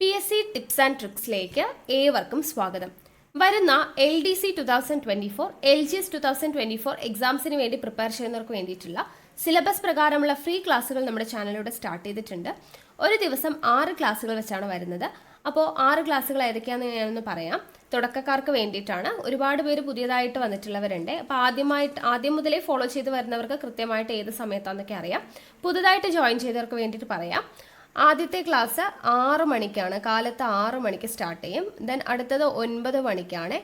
PSC tips and ട്രിക്സിലേക്ക് ഏവർക്കും സ്വാഗതം. വരുന്ന LDC 2024, LGS 2024 എക്സാംസിന് വേണ്ടി പ്രിപ്പയർ ചെയ്യുന്നവർക്ക് വേണ്ടിയിട്ടുള്ള സിലബസ് പ്രകാരമുള്ള ഫ്രീ ക്ലാസ്സുകൾ നമ്മുടെ ചാനലിലൂടെ സ്റ്റാർട്ട് ചെയ്തിട്ടുണ്ട്. ഒരു ദിവസം 6 ക്ലാസ്സുകൾ വെച്ചാണ് വരുന്നത്. അപ്പോൾ 6 ക്ലാസ്സുകൾ ഏതൊക്കെയാണെന്ന് ഞാനൊന്ന് പറയാം. തുടക്കക്കാർക്ക് വേണ്ടിയിട്ടാണ്. ഒരുപാട് പേര് പുതിയതായിട്ട് വന്നിട്ടുള്ളവരുണ്ട്. അപ്പോൾ ആദ്യം മുതലേ ഫോളോ ചെയ്ത് വരുന്നവർക്ക് കൃത്യമായിട്ട് ഏത് സമയത്താണെന്നൊക്കെ അറിയാം. പുതുതായിട്ട് ജോയിൻ ചെയ്തവർക്ക് വേണ്ടിയിട്ട് പറയാം. ആദ്യത്തെ ക്ലാസ് 6 മണിക്കാണ്, കാലത്ത് 6 മണിക്ക് സ്റ്റാർട്ട് ചെയ്യും. ദെൻ അടുത്തത് 9 മണിക്കാണ്.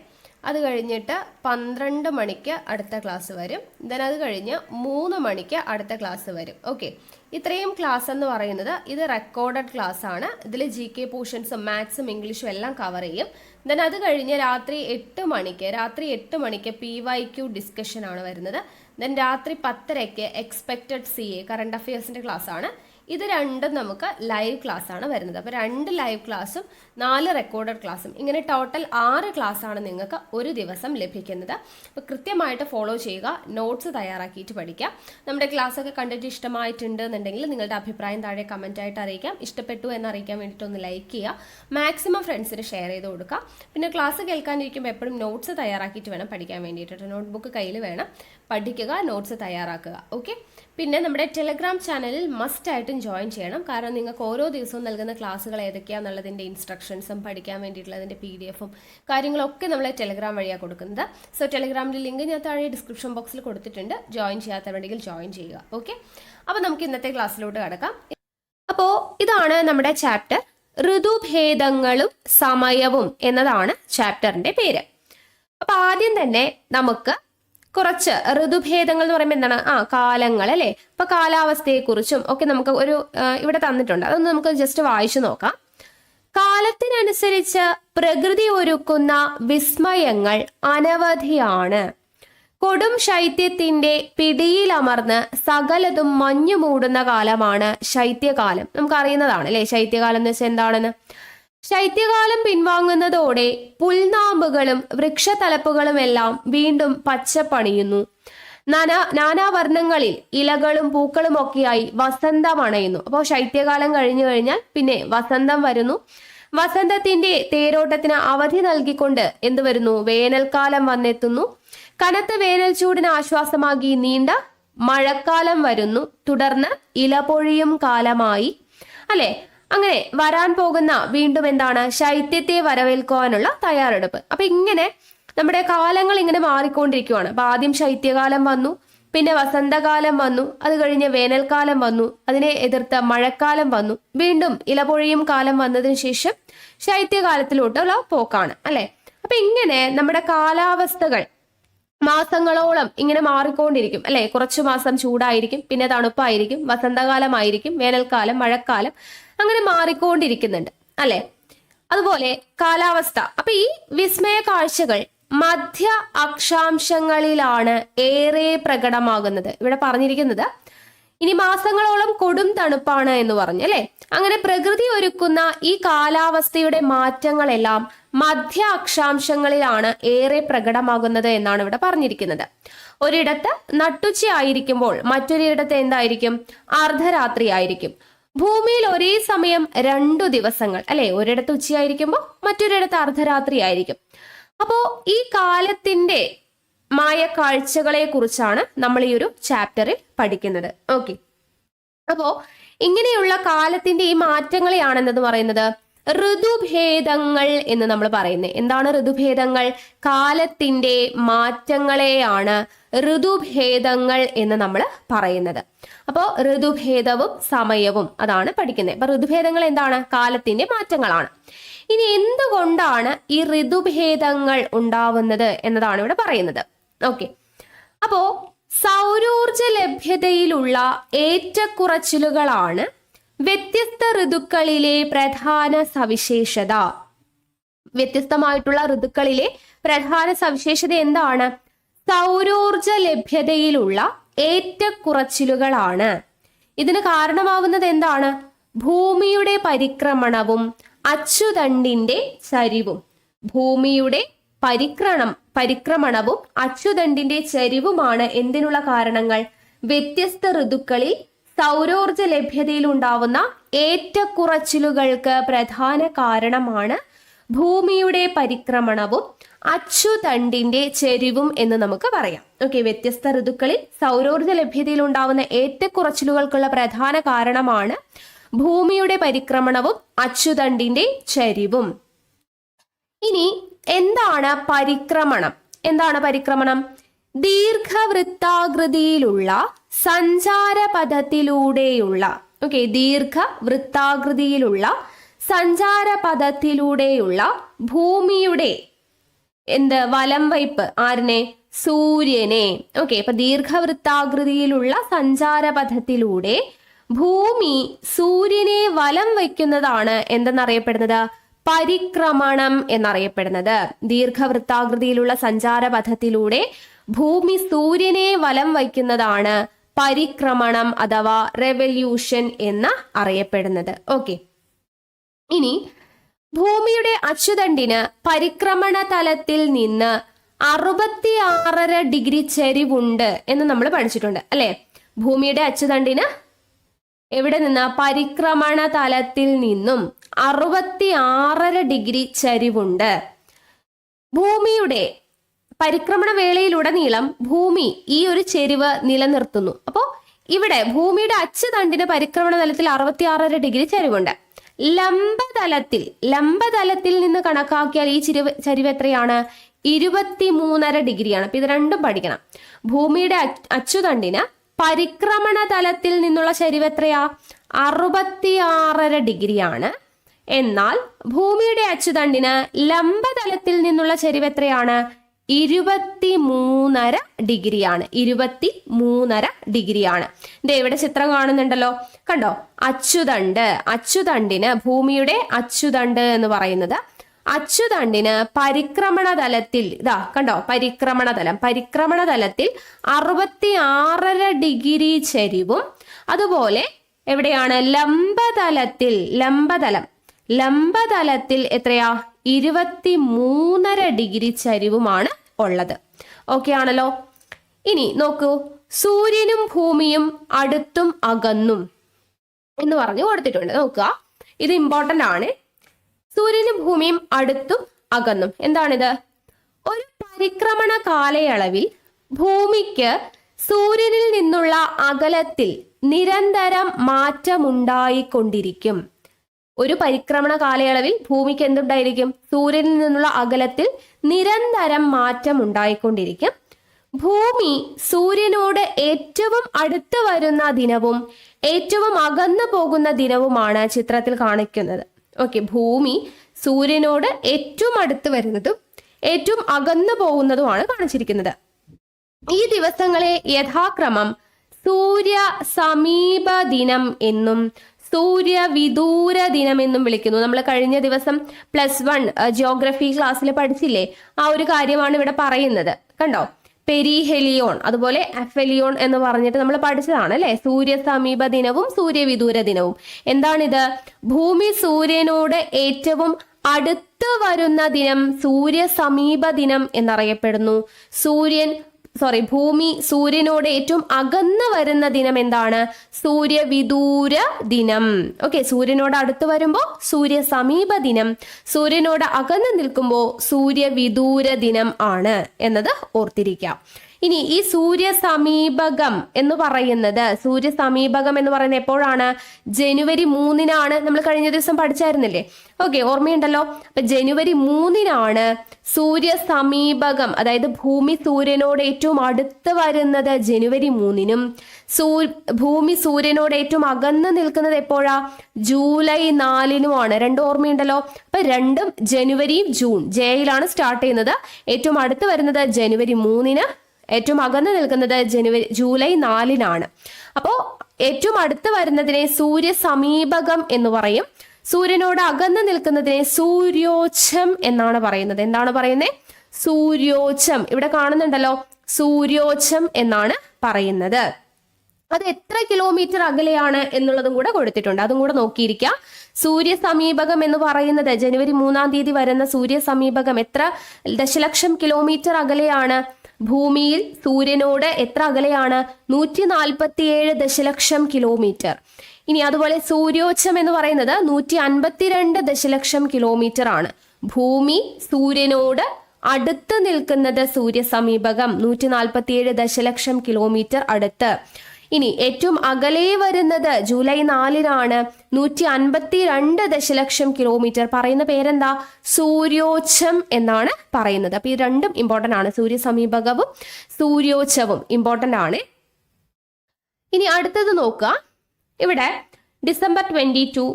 അത് കഴിഞ്ഞിട്ട് 12 മണിക്ക് അടുത്ത ക്ലാസ് വരും. ദെൻ അത് കഴിഞ്ഞ് 3 മണിക്ക് അടുത്ത ക്ലാസ് വരും. ഓക്കെ, ഇത്രയും ക്ലാസ് എന്ന് പറയുന്നത് ഇത് റെക്കോർഡഡ് ക്ലാസ് ആണ്. ഇതിൽ GK പോർഷൻസും മാത്സും ഇംഗ്ലീഷും എല്ലാം കവർ ചെയ്യും. ദെൻ അത് കഴിഞ്ഞ് രാത്രി 8 മണിക്ക് PYQ ഡിസ്കഷൻ ആണ് വരുന്നത്. ദെൻ രാത്രി 10:30 എക്സ്പെക്റ്റഡ് CA കറണ്ട് അഫയേഴ്സിന്റെ ക്ലാസ് ആണ്. ഇത് രണ്ടും നമുക്ക് ലൈവ് ക്ലാസ് ആണ് വരുന്നത്. അപ്പോൾ 2 ലൈവ് ക്ലാസ്സും 4 റെക്കോർഡഡ് ക്ലാസ്സും, ഇങ്ങനെ ടോട്ടൽ 6 ക്ലാസ് ആണ് നിങ്ങൾക്ക് ഒരു ദിവസം ലഭിക്കുന്നത്. അപ്പോൾ കൃത്യമായിട്ട് ഫോളോ ചെയ്യുക, നോട്ട്സ് തയ്യാറാക്കിയിട്ട് പഠിക്കുക. നമ്മുടെ ക്ലാസ് ഒക്കെ കണ്ടിട്ട് ഇഷ്ടമായിട്ടുണ്ട് എന്നുണ്ടെങ്കിൽ നിങ്ങളുടെ അഭിപ്രായം താഴെ കമൻ്റ് ആയിട്ട് അറിയിക്കാം. ഇഷ്ടപ്പെട്ടു എന്ന് അറിയിക്കാൻ വേണ്ടിയിട്ട് ഒന്ന് ലൈക്ക് ചെയ്യുക, മാക്സിമം ഫ്രണ്ട്സിന് ഷെയർ ചെയ്ത് കൊടുക്കുക. പിന്നെ ക്ലാസ് കേൾക്കാനിരിക്കുമ്പോൾ എപ്പോഴും നോട്ട്സ് തയ്യാറാക്കിയിട്ട് വേണം പഠിക്കാൻ വേണ്ടിയിട്ട്. നോട്ട്ബുക്ക് കയ്യിൽ വേണം, പഠിക്കുക, നോട്ട്സ് തയ്യാറാക്കുക. ഓക്കെ, പിന്നെ നമ്മുടെ ടെലഗ്രാം ചാനലിൽ മസ്റ്റ് ആയിട്ടും ജോയിൻ ചെയ്യണം. കാരണം നിങ്ങൾക്ക് ഓരോ ദിവസവും നൽകുന്ന ക്ലാസ്സുകൾ ഏതൊക്കെയാണെന്നുള്ളതിൻ്റെ ഇൻസ്ട്രക്ഷൻസും പഠിക്കാൻ വേണ്ടിയിട്ടുള്ളതിൻ്റെ PDF-ഉം കാര്യങ്ങളൊക്കെ നമ്മൾ ടെലഗ്രാം വഴിയാണ് കൊടുക്കുന്നത്. സോ ടെലഗ്രാമിൻ്റെ ലിങ്ക് ഞാൻ താഴെ ഡിസ്ക്രിപ്ഷൻ ബോക്സിൽ കൊടുത്തിട്ടുണ്ട്. ജോയിൻ ചെയ്യാത്തവരുണ്ടെങ്കിൽ ജോയിൻ ചെയ്യുക. ഓക്കെ, അപ്പോൾ നമുക്ക് ഇന്നത്തെ ക്ലാസ്സിലോട്ട് കടക്കാം. അപ്പോൾ ഇതാണ് നമ്മുടെ ചാപ്റ്റർ, ഋതുഭേദങ്ങളും സമയവും എന്നതാണ് ചാപ്റ്ററിൻ്റെ പേര്. അപ്പോൾ ആദ്യം തന്നെ നമുക്ക് കുറച്ച് ഋതുഭേദങ്ങൾ എന്ന് പറയുമ്പോൾ എന്താണ്, കാലങ്ങൾ അല്ലേ. അപ്പൊ കാലാവസ്ഥയെക്കുറിച്ചും ഒക്കെ നമുക്ക് ഇവിടെ തന്നിട്ടുണ്ട്. അതൊന്ന് നമുക്ക് ജസ്റ്റ് വായിച്ചു നോക്കാം. കാലത്തിനനുസരിച്ച് പ്രകൃതി ഒരുക്കുന്ന വിസ്മയങ്ങൾ അനവധിയാണ്. കൊടും ശൈത്യത്തിന്റെ പിടിയിലമർന്ന് സകലതും മഞ്ഞു മൂടുന്ന കാലമാണ് ശൈത്യകാലം. നമുക്കറിയുന്നതാണ് അല്ലെ ശൈത്യകാലം എന്ന് വെച്ചാൽ എന്താണെന്ന്. ശൈത്യകാലം പിൻവാങ്ങുന്നതോടെ പുൽനാമ്പുകളും വൃക്ഷത്തലപ്പുകളും എല്ലാം വീണ്ടും പച്ചപ്പണിയുന്നു. നാനാവർണ്ണങ്ങളിൽ ഇലകളും പൂക്കളും ഒക്കെയായി വസന്തം അണയുന്നു. അപ്പോൾ ശൈത്യകാലം കഴിഞ്ഞു കഴിഞ്ഞാൽ പിന്നെ വസന്തം വരുന്നു. വസന്തത്തിന്റെ തേരോട്ടത്തിന് അവധി നൽകിക്കൊണ്ട് എന്ത് വരുന്നു, വേനൽക്കാലം വന്നെത്തുന്നു. കനത്ത വേനൽ ചൂടിന് ആശ്വാസമാക്കി നീണ്ട മഴക്കാലം വരുന്നു. തുടർന്ന് ഇലപൊഴിയും കാലമായി അല്ലെ. അങ്ങനെ വരാൻ പോകുന്ന വീണ്ടും എന്താണ്, ശൈത്യത്തെ വരവേൽക്കുവാനുള്ള തയ്യാറെടുപ്പ്. അപ്പൊ ഇങ്ങനെ നമ്മുടെ കാലങ്ങൾ ഇങ്ങനെ മാറിക്കൊണ്ടിരിക്കുവാണ്. അപ്പൊ ആദ്യം ശൈത്യകാലം വന്നു, പിന്നെ വസന്തകാലം വന്നു, അത് കഴിഞ്ഞ് വേനൽക്കാലം വന്നു, അതിനെ എതിർത്ത് മഴക്കാലം വന്നു, വീണ്ടും ഇലപൊഴിയും കാലം വന്നതിന് ശേഷം ശൈത്യകാലത്തിലോട്ടുള്ള പോക്കാണ് അല്ലെ. അപ്പൊ ഇങ്ങനെ നമ്മുടെ കാലാവസ്ഥകൾ മാസങ്ങളോളം ഇങ്ങനെ മാറിക്കൊണ്ടിരിക്കും അല്ലെ. കുറച്ചു മാസം ചൂടായിരിക്കും, പിന്നെ തണുപ്പായിരിക്കും, വസന്തകാലമായിരിക്കും, വേനൽക്കാലം, മഴക്കാലം, അങ്ങനെ മാറിക്കൊണ്ടിരിക്കുന്നുണ്ട് അല്ലെ. അതുപോലെ കാലാവസ്ഥ. അപ്പൊ ഈ വിസ്മയ കാഴ്ചകൾ മധ്യ അക്ഷാംശങ്ങളിലാണ് ഏറെ പ്രകടമാകുന്നത്. ഇവിടെ പറഞ്ഞിരിക്കുന്നത് ഇനി മാസങ്ങളോളം കൊടും തണുപ്പാണ് എന്ന് പറഞ്ഞു അല്ലെ. അങ്ങനെ പ്രകൃതി ഒരുക്കുന്ന ഈ കാലാവസ്ഥയുടെ മാറ്റങ്ങളെല്ലാം മധ്യ അക്ഷാംശങ്ങളിലാണ് ഏറെ പ്രകടമാകുന്നത് എന്നാണ് ഇവിടെ പറഞ്ഞിരിക്കുന്നത്. ഒരിടത്ത് നട്ടുച്ച ആയിരിക്കുമ്പോൾ മറ്റൊരിടത്ത് എന്തായിരിക്കും, അർദ്ധരാത്രി ആയിരിക്കും. ഭൂമിയിൽ ഒരേ സമയം 2 ദിവസങ്ങൾ അല്ലെ. ഒരിടത്ത് ഉച്ചയായിരിക്കുമ്പോൾ മറ്റൊരിടത്ത് അർദ്ധരാത്രി ആയിരിക്കും. അപ്പോ ഈ കാലത്തിന്റെ മായ കാഴ്ചകളെ കുറിച്ചാണ് നമ്മൾ ഈ ഒരു ചാപ്റ്ററിൽ പഠിക്കുന്നത്. ഓക്കെ, അപ്പോ ഇങ്ങനെയുള്ള കാലത്തിന്റെ ഈ മാറ്റങ്ങളെയാണെന്നത് പറയുന്നത് ഋതുഭേദങ്ങൾ എന്ന് നമ്മൾ പറയുന്നത്. എന്താണ് ഋതുഭേദങ്ങൾ? കാലത്തിന്റെ മാറ്റങ്ങളെയാണ് ഋതുഭേദങ്ങൾ എന്ന് നമ്മൾ പറയുന്നത്. അപ്പോൾ ഋതുഭേദവും സമയവും അതാണ് പഠിക്കുന്നത്. അപ്പൊ ഋതുഭേദങ്ങൾ എന്താണ്? കാലത്തിന്റെ മാറ്റങ്ങളാണ്. ഇനി എന്തുകൊണ്ടാണ് ഈ ഋതുഭേദങ്ങൾ ഉണ്ടാവുന്നത് എന്നതാണ് ഇവിടെ പറയുന്നത്. ഓക്കെ, അപ്പോ സൗരോർജ ലഭ്യതയിലുള്ള ഏറ്റക്കുറച്ചിലുകളാണ് വ്യത്യസ്ത ഋതുക്കളിലെ പ്രധാന സവിശേഷത. വ്യത്യസ്തമായിട്ടുള്ള ഋതുക്കളിലെ പ്രധാന സവിശേഷത എന്താണ്? സൗരോർജ ലഭ്യതയിലുള്ള ഏറ്റക്കുറച്ചിലുകളാണ്. ഇതിന് കാരണമാവുന്നത് എന്താണ്? ഭൂമിയുടെ പരിക്രമണവും അച്ചുതണ്ടിന്റെ ചരിവും. ഭൂമിയുടെ പരിക്രമണവും അച്ചുതണ്ടിന്റെ ചരിവുമാണ് എന്തിനുള്ള കാരണങ്ങൾ? വ്യത്യസ്ത ഋതുക്കളിൽ സൗരോർജ ലഭ്യതയിൽ ഉണ്ടാവുന്ന ഏറ്റക്കുറച്ചിലുകൾക്ക് പ്രധാന കാരണമാണ് ഭൂമിയുടെ പരിക്രമണവും അച്ചുതണ്ടിന്റെ ചെരിവും എന്ന് നമുക്ക് പറയാം. ഓക്കെ, വ്യത്യസ്ത ഋതുക്കളിൽ സൗരോർജ ലഭ്യതയിൽ ഉണ്ടാവുന്ന ഏറ്റക്കുറച്ചിലുകൾക്കുള്ള പ്രധാന കാരണമാണ് ഭൂമിയുടെ പരിക്രമണവും അച്ചുതണ്ടിന്റെ ചെരിവും. ഇനി എന്താണ് പരിക്രമണം? എന്താണ് പരിക്രമണം? ദീർഘവൃത്താകൃതിയിലുള്ള സഞ്ചാരപഥത്തിലൂടെയുള്ള ദീർഘവൃത്താകൃതിയിലുള്ള സഞ്ചാരപഥത്തിലൂടെയുള്ള ഭൂമിയുടെ വലം വയ്പ് ആരിനെ? സൂര്യനെ. ഓക്കെ, അപ്പൊ ദീർഘവൃത്താകൃതിയിലുള്ള സഞ്ചാരപഥത്തിലൂടെ ഭൂമി സൂര്യനെ വലം വയ്ക്കുന്നതാണ് എന്തെന്നറിയപ്പെടുന്നത്? പരിക്രമണം എന്നറിയപ്പെടുന്നത്. ദീർഘവൃത്താകൃതിയിലുള്ള സഞ്ചാരപഥത്തിലൂടെ ഭൂമി സൂര്യനെ വലം വയ്ക്കുന്നതാണ് പരിക്രമണം അഥവാ റെവല്യൂഷൻ എന്ന് അറിയപ്പെടുന്നത്. ഓക്കെ, ഇനി ഭൂമിയുടെ അച്ചുതണ്ടിന് പരിക്രമണ തലത്തിൽ നിന്ന് 66.5 ഡിഗ്രി ചെരിവുണ്ട് എന്ന് നമ്മൾ പഠിച്ചിട്ടുണ്ട് അല്ലെ? ഭൂമിയുടെ അച്ചുതണ്ടിന് എവിടെ നിന്ന്? പരിക്രമണ തലത്തിൽ നിന്നും 66.5 ഡിഗ്രി ചരിവുണ്ട്. ഭൂമിയുടെ പരിക്രമണ വേളയിലുടനീളം ഭൂമി ഈ ഒരു ചെരിവ് നിലനിർത്തുന്നു. അപ്പോൾ ഇവിടെ ഭൂമിയുടെ അച്ചുതണ്ടിന് പരിക്രമണ തലത്തിൽ 66.5 ഡിഗ്രി ചരിവുണ്ട്. ലംബതലത്തിൽ നിന്ന് കണക്കാക്കിയാൽ ഈ ചരിവ് എത്രയാണ്? 23.5 ഡിഗ്രിയാണ്. അപ്പൊ ഇത് രണ്ടും പഠിക്കണം. ഭൂമിയുടെ അച്ചുതണ്ടിന് പരിക്രമണ തലത്തിൽ നിന്നുള്ള ചരിവ് എത്രയാ? 66.5 ഡിഗ്രിയാണ്. എന്നാൽ ഭൂമിയുടെ അച്ചുതണ്ടിന് ലംബതലത്തിൽ നിന്നുള്ള ചരിവ് എത്രയാണ്? 23.5 ഡിഗ്രിയാണ്. 23.5 ഡിഗ്രിയാണ്. ഇവിടെ ചിത്രം കാണുന്നുണ്ടല്ലോ, കണ്ടോ? അച്ചുതണ്ടിന് ഭൂമിയുടെ അച്ചുതണ്ട് എന്ന് പറയുന്നത് അച്ചുതണ്ടിന് പരിക്രമണ തലത്തിൽ കണ്ടോ? പരിക്രമണ തലത്തിൽ 66.5 ഡിഗ്രി ചരിവും അതുപോലെ എവിടെയാണ്? ലംബതലത്തിൽ എത്രയാ? 23.5 ഡിഗ്രി ചരിവുമാണ് ഉള്ളത്. ഓക്കെ ആണല്ലോ. ഇനി നോക്കൂ, സൂര്യനും ഭൂമിയും അടുത്തും അകന്നും എന്ന് പറഞ്ഞു കൊടുത്തിട്ടുണ്ട്. നോക്കുക, ഇത് ഇമ്പോർട്ടന്റ് ആണ്. സൂര്യനും ഭൂമിയും അടുത്തും അകന്നും എന്താണിത്? ഒരു പരിക്രമണ കാലയളവിൽ ഭൂമിക്ക് സൂര്യനിൽ നിന്നുള്ള അകലത്തിൽ നിരന്തരം മാറ്റമുണ്ടായിക്കൊണ്ടിരിക്കും. ഒരു പരിക്രമണ കാലയളവിൽ ഭൂമിക്ക് എന്തുണ്ടായിരിക്കും? സൂര്യനിൽ നിന്നുള്ള അകലത്തിൽ നിരന്തരം മാറ്റം ഉണ്ടായിക്കൊണ്ടിരിക്കും. ഭൂമി സൂര്യനോട് ഏറ്റവും അടുത്ത് വരുന്ന ദിനവും ഏറ്റവും അകന്നു പോകുന്ന ദിനവുമാണ് ചിത്രത്തിൽ കാണിക്കുന്നത്. ഓക്കെ, ഭൂമി സൂര്യനോട് ഏറ്റവും അടുത്ത് വരുന്നതും ഏറ്റവും അകന്നു പോകുന്നതുമാണ് കാണിച്ചിരിക്കുന്നത്. ഈ ദിവസങ്ങളെ യഥാക്രമം സൂര്യ സമീപ ദിനം എന്നും സൂര്യ വിദൂര ദിനം എന്നും വിളിക്കുന്നു. നമ്മൾ കഴിഞ്ഞ ദിവസം +1 ജിയോഗ്രഫി ക്ലാസ്സിൽ പഠിച്ചില്ലേ? ആ ഒരു കാര്യമാണ് ഇവിടെ പറയുന്നത്. കണ്ടോ? പെരിഹെലിയോൺ അതുപോലെ അഫെലിയോൺ എന്ന് പറഞ്ഞിട്ട് നമ്മൾ പഠിച്ചതാണ് അല്ലെ? സൂര്യ സമീപ ദിനവും സൂര്യ വിദൂര ദിനവും. എന്താണിത്? ഭൂമി സൂര്യനോട് ഏറ്റവും അടുത്ത് വരുന്ന ദിനം സൂര്യ സമീപ ദിനം എന്നറിയപ്പെടുന്നു. ഭൂമി സൂര്യനോട് ഏറ്റവും അകന്ന് വരുന്ന ദിനം എന്താണ്? സൂര്യ വിദൂര ദിനം. ഓക്കെ, സൂര്യനോട് അടുത്ത് വരുമ്പോൾ സൂര്യ സമീപ ദിനം, സൂര്യനോട് അകന്ന് നിൽക്കുമ്പോൾ സൂര്യ വിദൂര ദിനം ആണ് എന്നത് ഓർത്തിരിക്കാം. ഇനി ഈ സൂര്യ സമീപകം എന്ന് പറയുന്നത് എപ്പോഴാണ്? ജനുവരി 3-നാണ്. നമ്മൾ കഴിഞ്ഞ ദിവസം പഠിച്ചായിരുന്നില്ലേ? ഓക്കെ, ഓർമ്മയുണ്ടല്ലോ. അപ്പൊ ജനുവരി 3-നാണ് സൂര്യ സമീപകം, അതായത് ഭൂമി സൂര്യനോട് ഏറ്റവും അടുത്ത് വരുന്നത് ജനുവരി 3-നും ഭൂമി സൂര്യനോട് ഏറ്റവും അകന്ന് നിൽക്കുന്നത് എപ്പോഴാ? ജൂലൈ 4-നുമാണ്. രണ്ടും ഓർമ്മയുണ്ടല്ലോ. അപ്പൊ രണ്ടും ജനുവരിയും ജൂൺ, ജയിലാണ് സ്റ്റാർട്ട് ചെയ്യുന്നത്. ഏറ്റവും അടുത്ത് വരുന്നത് ജനുവരി 3-ന്, ഏറ്റവും അകന്ന് നിൽക്കുന്നത് ജൂലൈ 4-നാണ്. അപ്പോൾ ഏറ്റവും അടുത്ത് വരുന്നതിനെ സൂര്യ സമീപകം എന്ന് പറയും. സൂര്യനോട് അകന്ന് നിൽക്കുന്നതിനെ സൂര്യോച്ഛം എന്നാണ് പറയുന്നത്. എന്താണ് പറയുന്നത്? സൂര്യോച്ഛം. ഇവിടെ കാണുന്നുണ്ടല്ലോ, സൂര്യോച്ഛം എന്നാണ് പറയുന്നത്. അത് എത്ര കിലോമീറ്റർ അകലെയാണ് എന്നുള്ളതും കൂടെ കൊടുത്തിട്ടുണ്ട്. അതും കൂടെ നോക്കിയിരിക്കാം. സൂര്യ സമീപകം എന്ന് പറയുന്നത് ജനുവരി 3-ാം തീയതി വരുന്ന സൂര്യ സമീപകം എത്ര ദശലക്ഷം കിലോമീറ്റർ അകലെയാണ്? ഭൂമിയിൽ സൂര്യനോട് എത്ര അകലെയാണ്? 147 ദശലക്ഷം കിലോമീറ്റർ. ഇനി അതുപോലെ സൂര്യോച്ഛം എന്ന് പറയുന്നത് 152 ദശലക്ഷം കിലോമീറ്റർ ആണ്. ഭൂമി സൂര്യനോട് അടുത്ത് നിൽക്കുന്നത് സൂര്യസമീപകം 147 ദശലക്ഷം കിലോമീറ്റർ അടുത്ത്. ഇനി ഏറ്റവും അകലെ വരുന്നത് ജൂലൈ 4-നാണ്, 152 ദശലക്ഷം കിലോമീറ്റർ. പറയുന്ന പേരെന്താ? സൂര്യോച്ഛം എന്നാണ് പറയുന്നത്. അപ്പൊ ഈ രണ്ടും ഇമ്പോർട്ടന്റ് ആണ്, സൂര്യസമീപകവും സൂര്യോച്ഛവും ഇമ്പോർട്ടന്റ് ആണ്. ഇനി അടുത്തത് നോക്കുക. ഇവിടെ ഡിസംബർ 22,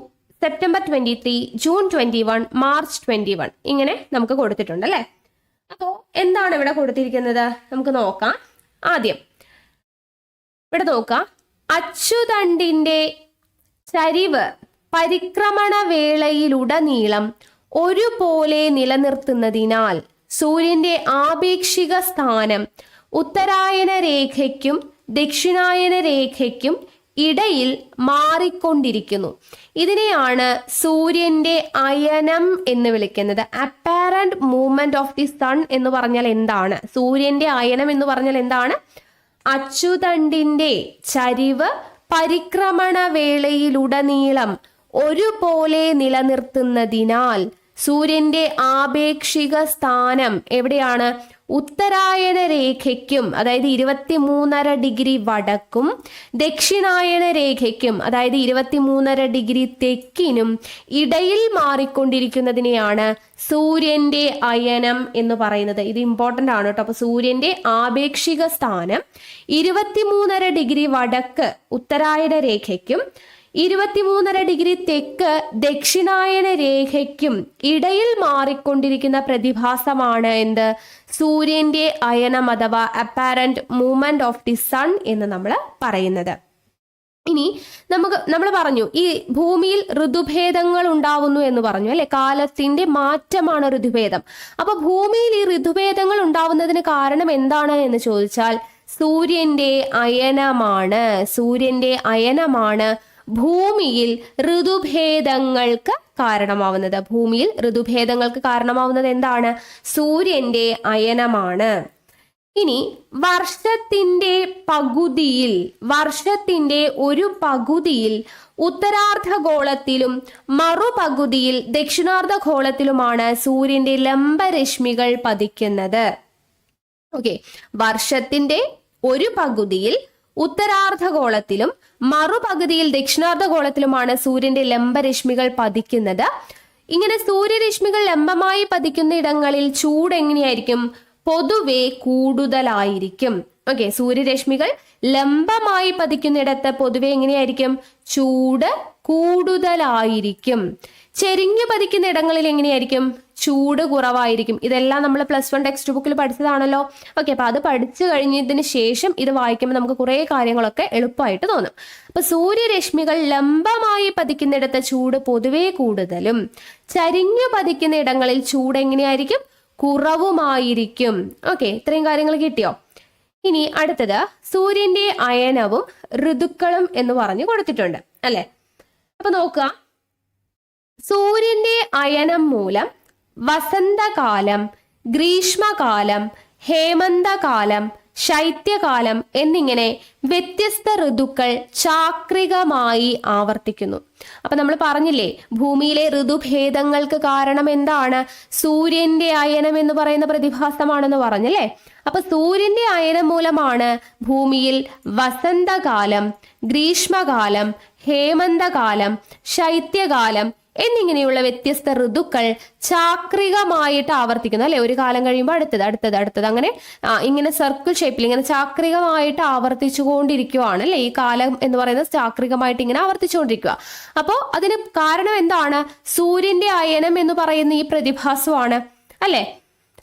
സെപ്റ്റംബർ 23, ജൂൺ 21, മാർച്ച് 21 ഇങ്ങനെ നമുക്ക് കൊടുത്തിട്ടുണ്ട് അല്ലെ. അപ്പോൾ എന്താണ് ഇവിടെ കൊടുത്തിരിക്കുന്നത് നമുക്ക് നോക്കാം. ആദ്യം ഇവിടെ നോക്കാം. അച്ചുതണ്ടിന്റെ ചരിവ് പരിക്രമണ വേളയിലുടനീളം ഒരുപോലെ നിലനിർത്തുന്നതിനാൽ സൂര്യന്റെ ആപേക്ഷിക സ്ഥാനം ഉത്തരായന രേഖയ്ക്കും ദക്ഷിണായന രേഖയ്ക്കും ഇടയിൽ മാറിക്കൊണ്ടിരിക്കുന്നു. ഇതിനെയാണ് സൂര്യന്റെ അയനം എന്ന് വിളിക്കുന്നത്. Apparent movement of the sun എന്ന് പറഞ്ഞാൽ എന്താണ്? സൂര്യന്റെ അയനം എന്ന് പറഞ്ഞാൽ എന്താണ്? അച്ചുതണ്ടിന്റെ ചരിവ് പരിക്രമണ വേളയിലുടനീളം ഒരുപോലെ നിലനിർത്തുന്നതിനാൽ സൂര്യന്റെ ആപേക്ഷിക സ്ഥാനം എവിടെയാണ്? ഉത്തരായന രേഖയ്ക്കും അതായത് 23.5 ഡിഗ്രി വടക്കും ദക്ഷിണായന രേഖയ്ക്കും അതായത് 23.5 ഡിഗ്രി തെക്കിനും ഇടയിൽ മാറിക്കൊണ്ടിരിക്കുന്നതിനെയാണ് സൂര്യന്റെ അയനം എന്ന് പറയുന്നത്. ഇത് ഇമ്പോർട്ടന്റ് ആണ് കേട്ടോ. അപ്പൊ സൂര്യന്റെ ആപേക്ഷിക സ്ഥാനം 23.5 ഡിഗ്രി വടക്ക് ഉത്തരായന രേഖയ്ക്കും 23.5 ഡിഗ്രി തെക്ക് ദക്ഷിണായന രേഖയ്ക്കും ഇടയിൽ മാറിക്കൊണ്ടിരിക്കുന്ന പ്രതിഭാസമാണ് എന്ത്? സൂര്യന്റെ അയനം അഥവാ apparent movement of the sun എന്ന് നമ്മൾ പറയുന്നത്. ഇനി നമ്മൾ പറഞ്ഞു ഈ ഭൂമിയിൽ ഋതുഭേദങ്ങൾ ഉണ്ടാവുന്നു എന്ന് പറഞ്ഞു അല്ലെ. കാലത്തിന്റെ മാറ്റമാണ് ഋതുഭേദം. അപ്പൊ ഭൂമിയിൽ ഈ ഋതുഭേദങ്ങൾ ഉണ്ടാവുന്നതിന് കാരണം എന്താണ് എന്ന് ചോദിച്ചാൽ സൂര്യന്റെ അയനമാണ്. സൂര്യന്റെ അയനമാണ് ഭൂമിയിൽ ഋതുഭേദങ്ങൾക്ക് കാരണമാവുന്നത്. ഭൂമിയിൽ ഋതുഭേദങ്ങൾക്ക് കാരണമാവുന്നത് എന്താണ്? സൂര്യന്റെ അയനമാണ്. ഇനി വർഷത്തിന്റെ ഒരു പകുതിയിൽ ഉത്തരാർദ്ധഗോളത്തിലും മറുപകുതിയിൽ ദക്ഷിണാർദ്ധഗോളത്തിലുമാണ് സൂര്യന്റെ ലംബരശ്മികൾ പതിക്കുന്നത്. ഓക്കെ, വർഷത്തിന്റെ ഒരു പകുതിയിൽ ഉത്തരാർദ്ധഗോളത്തിലും മറുപകുതിയിൽ ദക്ഷിണാർദ്ധഗോളത്തിലുമാണ് സൂര്യന്റെ ലംബരശ്മികൾ പതിക്കുന്നത്. ഇങ്ങനെ സൂര്യരശ്മികൾ ലംബമായി പതിക്കുന്ന ഇടങ്ങളിൽ ചൂട് എങ്ങനെയായിരിക്കും? പൊതുവെ കൂടുതലായിരിക്കും. ഓക്കെ, സൂര്യരശ്മികൾ ലംബമായി പതിക്കുന്നിടത്ത് പൊതുവെ എങ്ങനെയായിരിക്കും? ചൂട് കൂടുതലായിരിക്കും. ചെരിഞ്ഞു പതിക്കുന്ന ഇടങ്ങളിൽ എങ്ങനെയായിരിക്കും? ചൂട് കുറവായിരിക്കും. ഇതെല്ലാം നമ്മൾ +1 ടെക്സ്റ്റ് ബുക്കിൽ പഠിച്ചതാണല്ലോ. ഓക്കെ, അപ്പൊ അത് പഠിച്ചു കഴിഞ്ഞതിന് ശേഷം ഇത് വായിക്കുമ്പോൾ നമുക്ക് കുറെ കാര്യങ്ങളൊക്കെ എളുപ്പമായിട്ട് തോന്നും. അപ്പൊ സൂര്യരശ്മികൾ ലംബമായി പതിക്കുന്നിടത്ത് ചൂട് പൊതുവെ കൂടുതലും ചരിഞ്ഞു പതിക്കുന്ന ഇടങ്ങളിൽ ചൂട് എങ്ങനെയായിരിക്കും? കുറവുമായിരിക്കും. ഓക്കെ, ഇത്രയും കാര്യങ്ങൾ കിട്ടിയോ? ഇനി അടുത്തത് സൂര്യന്റെ അയനവും ഋതുക്കളും എന്ന് പറഞ്ഞു കൊടുത്തിട്ടുണ്ട് അല്ലെ. അപ്പൊ നോക്കുക, സൂര്യന്റെ അയനം മൂലം വസന്തകാലം, ഗ്രീഷ്മകാലം, ഹേമന്തകാലം, ശൈത്യകാലം എന്നിങ്ങനെ വ്യത്യസ്ത ഋതുക്കൾ ചാക്രികമായി ആവർത്തിക്കുന്നു. അപ്പൊ നമ്മൾ പറഞ്ഞില്ലേ ഭൂമിയിലെ ഋതുഭേദങ്ങൾക്ക് കാരണം എന്താണ്? സൂര്യന്റെ അയനം എന്ന് പറയുന്ന പ്രതിഭാസമാണെന്ന് പറഞ്ഞല്ലേ. അപ്പൊ സൂര്യന്റെ അയനം മൂലമാണ് ഭൂമിയിൽ വസന്തകാലം, ഗ്രീഷ്മകാലം, ഹേമന്തകാലം, ശൈത്യകാലം എന്നിങ്ങനെയുള്ള വ്യത്യസ്ത ഋതുക്കൾ ചാക്രികമായിട്ട് ആവർത്തിക്കുന്നു അല്ലെ. ഒരു കാലം കഴിയുമ്പോൾ അടുത്തത് അങ്ങനെ ഇങ്ങനെ സർക്കിൾ ഷേപ്പിൽ ഇങ്ങനെ ചാക്രികമായിട്ട് ആവർത്തിച്ചു കൊണ്ടിരിക്കുകയാണ് അല്ലെ. ഈ കാലം എന്ന് പറയുന്നത് ചാക്രികമായിട്ട് ഇങ്ങനെ ആവർത്തിച്ചുകൊണ്ടിരിക്കുക. അപ്പോൾ അതിന് കാരണം എന്താണ്? സൂര്യന്റെ അയനം എന്ന് പറയുന്ന ഈ പ്രതിഭാസമാണ് അല്ലെ.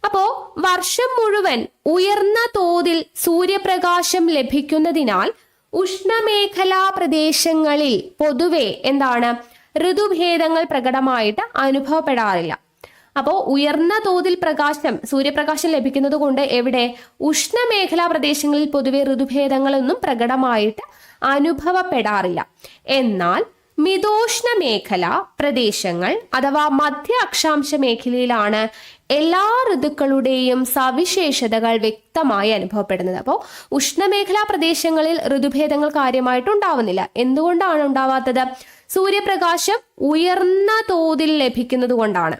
അപ്പോ വർഷം മുഴുവൻ ഉയർന്ന തോതിൽ സൂര്യപ്രകാശം ലഭിക്കുന്നതിനാൽ ഉഷ്ണമേഖലാ പ്രദേശങ്ങളിൽ പൊതുവെ എന്താണ്? ഋതുഭേദങ്ങൾ പ്രകടമായിട്ട് അനുഭവപ്പെടാറില്ല. അപ്പോൾ ഉയർന്ന തോതിൽ സൂര്യപ്രകാശം ലഭിക്കുന്നത് കൊണ്ട് എവിടെ? ഉഷ്ണമേഖലാ പ്രദേശങ്ങളിൽ പൊതുവെ ഋതുഭേദങ്ങളൊന്നും പ്രകടമായിട്ട് അനുഭവപ്പെടാറില്ല. എന്നാൽ മിതോഷ്ണ മേഖല പ്രദേശങ്ങൾ അഥവാ മധ്യ അക്ഷാംശ മേഖലയിലാണ് എല്ലാ ഋതുക്കളുടെയും സവിശേഷതകൾ വ്യക്തമായി അനുഭവപ്പെടുന്നത്. അപ്പോൾ ഉഷ്ണമേഖലാ പ്രദേശങ്ങളിൽ ഋതുഭേദങ്ങൾ കാര്യമായിട്ട് ഉണ്ടാവുന്നില്ല. എന്തുകൊണ്ടാണ് ഉണ്ടാവാത്തത്? സൂര്യപ്രകാശം ഉയർന്ന തോതിൽ ലഭിക്കുന്നത് കൊണ്ടാണ്.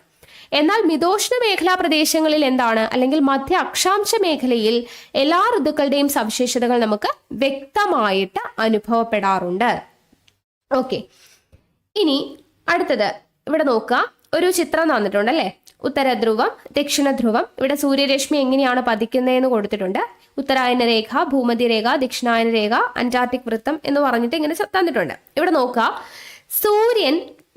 എന്നാൽ മിതോഷ്ണ മേഖലാ പ്രദേശങ്ങളിൽ എന്താണ്, അല്ലെങ്കിൽ മധ്യ അക്ഷാംശ മേഖലയിൽ എല്ലാ ഋതുക്കളുടെയും സവിശേഷതകൾ നമുക്ക് വ്യക്തമായിട്ട് അനുഭവപ്പെടാറുണ്ട്. ഓക്കെ, ഇനി അടുത്തത് ഇവിടെ നോക്കുക. ഒരു ചിത്രം തന്നിട്ടുണ്ട് അല്ലേ? ഉത്തരധ്രുവം, ദക്ഷിണ ധ്രുവം. ഇവിടെ സൂര്യരശ്മി എങ്ങനെയാണ് പതിക്കുന്നതെന്ന് കൊടുത്തിട്ടുണ്ട്. ഉത്തരായന രേഖ, ഭൂമധ്യരേഖ, ദക്ഷിണായന രേഖ, അന്റാർട്ടിക് വൃത്തം എന്ന് പറഞ്ഞിട്ട് ഇങ്ങനെ തന്നിട്ടുണ്ട്. ഇവിടെ നോക്കുക, സൂര്യൻ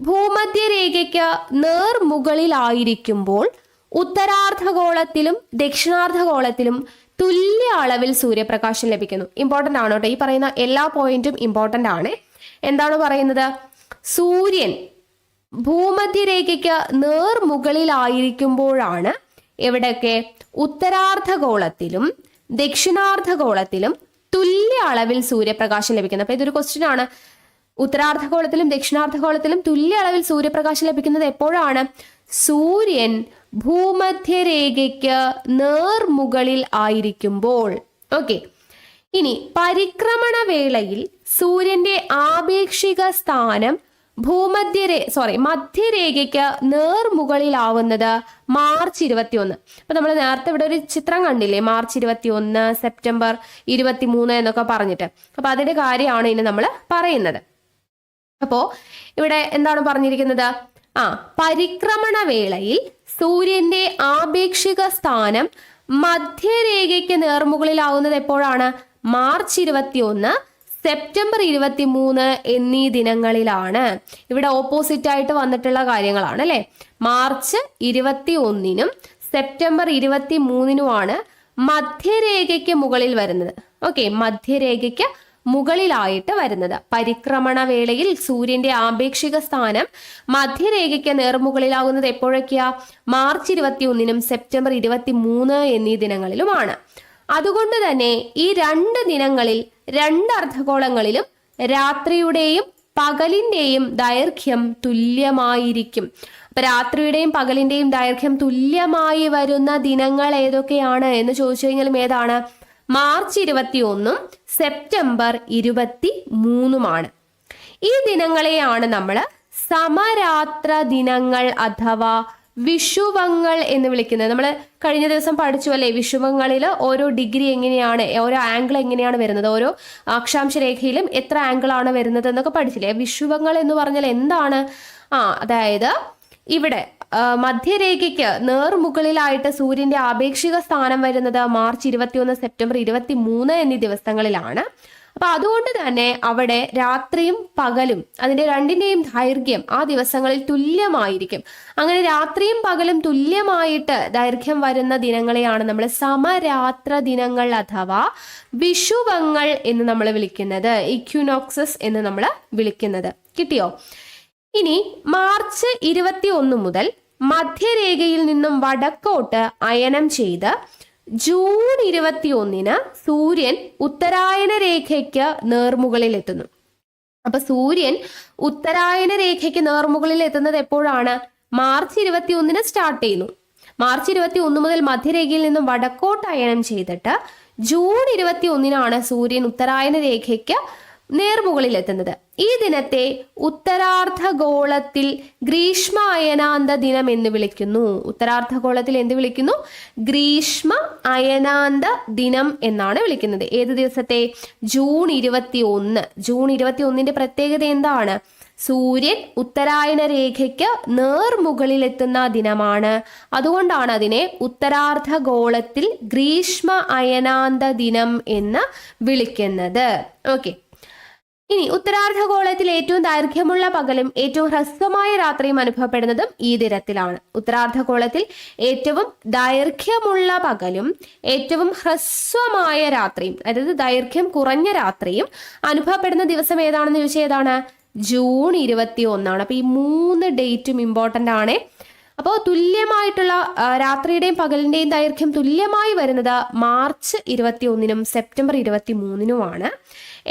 ഭൂമധ്യരേഖയ്ക്ക് നേർമുകളിലായിരിക്കുമ്പോൾ ഉത്തരാർദ്ധഗോളത്തിലും ദക്ഷിണാർദ്ധഗോളത്തിലും തുല്യ അളവിൽ സൂര്യപ്രകാശം ലഭിക്കുന്നു. ഇമ്പോർട്ടൻ്റ് ആണ് കേട്ടോ, ഈ പറയുന്ന എല്ലാ പോയിന്റും ഇമ്പോർട്ടൻ്റ് ആണ്. എന്താണ് പറയുന്നത്? സൂര്യൻ ഭൂമധ്യരേഖയ്ക്ക് നേർമുകളിലായിരിക്കുമ്പോഴാണ് എവിടെയൊക്കെ ഉത്തരാർദ്ധഗോളത്തിലും ദക്ഷിണാർദ്ധഗോളത്തിലും തുല്യ അളവിൽ സൂര്യപ്രകാശം ലഭിക്കുന്നത്. അപ്പൊ ഇതൊരു ക്വസ്റ്റ്യൻ ആണ്. ഉത്തരാർദ്ധഗോളത്തിലും ദക്ഷിണാർദ്ധഗോളത്തിലും തുല്യ അളവിൽ സൂര്യപ്രകാശം ലഭിക്കുന്നത് എപ്പോഴാണ്? സൂര്യൻ ഭൂമധ്യരേഖയ്ക്ക് നേർമുകളിൽ ആയിരിക്കുമ്പോൾ. ഓക്കെ, ഇനി പരിക്രമണ വേളയിൽ സൂര്യന്റെ ആപേക്ഷിക സ്ഥാനം മധ്യരേഖയ്ക്ക് നേർമുകളിലാവുന്നത് മാർച്ച് 21. അപ്പൊ നമ്മൾ നേരത്തെ ഇവിടെ ഒരു ചിത്രം കണ്ടില്ലേ, മാർച്ച് 21, സെപ്റ്റംബർ 23 എന്നൊക്കെ പറഞ്ഞിട്ട്. അപ്പൊ അതിന്റെ കാര്യമാണ് ഇനി നമ്മൾ പറയുന്നത്. അപ്പോ ഇവിടെ എന്താണ് പറഞ്ഞിരിക്കുന്നത്? പരിക്രമണ വേളയിൽ സൂര്യന്റെ ആപേക്ഷിക സ്ഥാനം മധ്യരേഖയ്ക്ക് നേർമുകളിലാവുന്നത് എപ്പോഴാണ്? മാർച്ച് 21, സെപ്റ്റംബർ 23 എന്നീ ദിനങ്ങളിലാണ്. ഇവിടെ ഓപ്പോസിറ്റ് ആയിട്ട് വന്നിട്ടുള്ള കാര്യങ്ങളാണ് അല്ലെ. മാർച്ച് 21 സെപ്റ്റംബർ 23 മധ്യരേഖയ്ക്ക് മുകളിൽ വരുന്നത്. ഓക്കെ, മധ്യരേഖയ്ക്ക് മുകളിലായിട്ട് വരുന്നത്. പരിക്രമണ വേളയിൽ സൂര്യന്റെ ആപേക്ഷിക സ്ഥാനം മധ്യരേഖയ്ക്ക് നേർമുകളിലാകുന്നത് എപ്പോഴൊക്കെയാ? മാർച്ച് 21 സെപ്റ്റംബർ 23 എന്നീ ദിനങ്ങളിലുമാണ്. അതുകൊണ്ട് തന്നെ ഈ 2 ദിനങ്ങളിൽ 2 അർദ്ധഗോളങ്ങളിലും രാത്രിയുടെയും പകലിന്റെയും ദൈർഘ്യം തുല്യമായിരിക്കും. അപ്പൊ രാത്രിയുടെയും പകലിന്റെയും ദൈർഘ്യം തുല്യമായി വരുന്ന ദിനങ്ങൾ ഏതൊക്കെയാണ് എന്ന് ചോദിച്ചു കഴിഞ്ഞാൽ ഏതാണ്? മാർച്ച് 21 സെപ്റ്റംബർ 23 ഈ ദിനങ്ങളെയാണ് നമ്മൾ സമരാത്ര ദിനങ്ങൾ അഥവാ വിഷുവങ്ങൾ എന്ന് വിളിക്കുന്നത്. നമ്മൾ കഴിഞ്ഞ ദിവസം പഠിച്ചു അല്ലേ, വിഷുവങ്ങളിൽ ഓരോ ഡിഗ്രി എങ്ങനെയാണ്, ഓരോ ആംഗിൾ എങ്ങനെയാണ് വരുന്നത്, ഓരോ അക്ഷാംശ രേഖയിലും എത്ര ആംഗിൾ ആണ് വരുന്നത് എന്നൊക്കെ പഠിച്ചില്ലേ. വിഷുവങ്ങൾ എന്ന് പറഞ്ഞാൽ എന്താണ്? അതായത് ഇവിടെ മധ്യരേഖയ്ക്ക് നേർമുകളിലായിട്ട് സൂര്യന്റെ ആപേക്ഷിക സ്ഥാനം വരുന്നത് മാർച്ച് 21 സെപ്റ്റംബർ 23 എന്നീ ദിവസങ്ങളിലാണ്. അപ്പൊ അതുകൊണ്ട് തന്നെ അവിടെ രാത്രിയും പകലും അതിന്റെ രണ്ടിന്റെയും ദൈർഘ്യം ആ ദിവസങ്ങളിൽ തുല്യമായിരിക്കും. അങ്ങനെ രാത്രിയും പകലും തുല്യമായിട്ട് ദൈർഘ്യം വരുന്ന ദിനങ്ങളെയാണ് നമ്മൾ സമരാത്ര ദിനങ്ങൾ അഥവാ വിഷുവങ്ങൾ എന്ന് നമ്മൾ വിളിക്കുന്നത്, ഇക്വിനോക്സസ് എന്ന് നമ്മൾ വിളിക്കുന്നത്. കിട്ടിയോ? ഇനി മാർച്ച് 21 മുതൽ മധ്യരേഖയിൽ നിന്നും വടക്കോട്ട് അയനം ചെയ്ത് ജൂൺ 21 സൂര്യൻ ഉത്തരായന രേഖയ്ക്ക് നേർമുകളിൽ എത്തുന്നു. അപ്പൊ സൂര്യൻ ഉത്തരായന രേഖയ്ക്ക് നേർമുകളിൽ എത്തുന്നത് എപ്പോഴാണ്? മാർച്ച് 21 സ്റ്റാർട്ട് ചെയ്യുന്നു. മാർച്ച് 21 മുതൽ മധ്യരേഖയിൽ നിന്നും വടക്കോട്ട് അയനം ചെയ്തിട്ട് ജൂൺ 21 സൂര്യൻ ഉത്തരായന രേഖയ്ക്ക് നേർമുകളിൽ എത്തുന്നത്. ഈ ദിനത്തെ ഉത്തരാർദ്ധഗോളത്തിൽ ഗ്രീഷ്മ അയനാന്ത ദിനം എന്ന് വിളിക്കുന്നു. ഉത്തരാർദ്ധഗോളത്തിൽ എന്ത് വിളിക്കുന്നു? ഗ്രീഷ്മ അയനാന്ത ദിനം എന്നാണ് വിളിക്കുന്നത്. ഏത് ദിവസത്തെ? ജൂൺ 21. ജൂൺ 21 പ്രത്യേകത എന്താണ്? സൂര്യൻ ഉത്തരായന രേഖയ്ക്ക് നേർമുകളിലെത്തുന്ന ദിനമാണ്. അതുകൊണ്ടാണ് അതിനെ ഉത്തരാർദ്ധഗോളത്തിൽ ഗ്രീഷ്മ അയനാന്ത ദിനം എന്ന് വിളിക്കുന്നത്. ഓക്കെ, ഇനി ഉത്തരാർദ്ധഗോളത്തിൽ ഏറ്റവും ദൈർഘ്യമുള്ള പകലും ഏറ്റവും ഹ്രസ്വമായ രാത്രിയും അനുഭവപ്പെടുന്നതും ഈ ദിനത്തിലാണ്. ഉത്തരാർദ്ധഗോളത്തിൽ ഏറ്റവും ദൈർഘ്യമുള്ള പകലും ഏറ്റവും ഹ്രസ്വമായ രാത്രിയും, അതായത് ദൈർഘ്യം കുറഞ്ഞ രാത്രിയും അനുഭവപ്പെടുന്ന ദിവസം ഏതാണെന്ന് ചോദിച്ചാൽ ഏതാണ്? ജൂൺ 21. അപ്പൊ ഈ 3 ഡേറ്റും ഇമ്പോർട്ടൻ്റ് ആണ്. അപ്പോൾ തുല്യമായിട്ടുള്ള രാത്രിയുടെയും പകലിന്റെയും ദൈർഘ്യം തുല്യമായി വരുന്നത് മാർച്ച് 21 സെപ്റ്റംബർ 23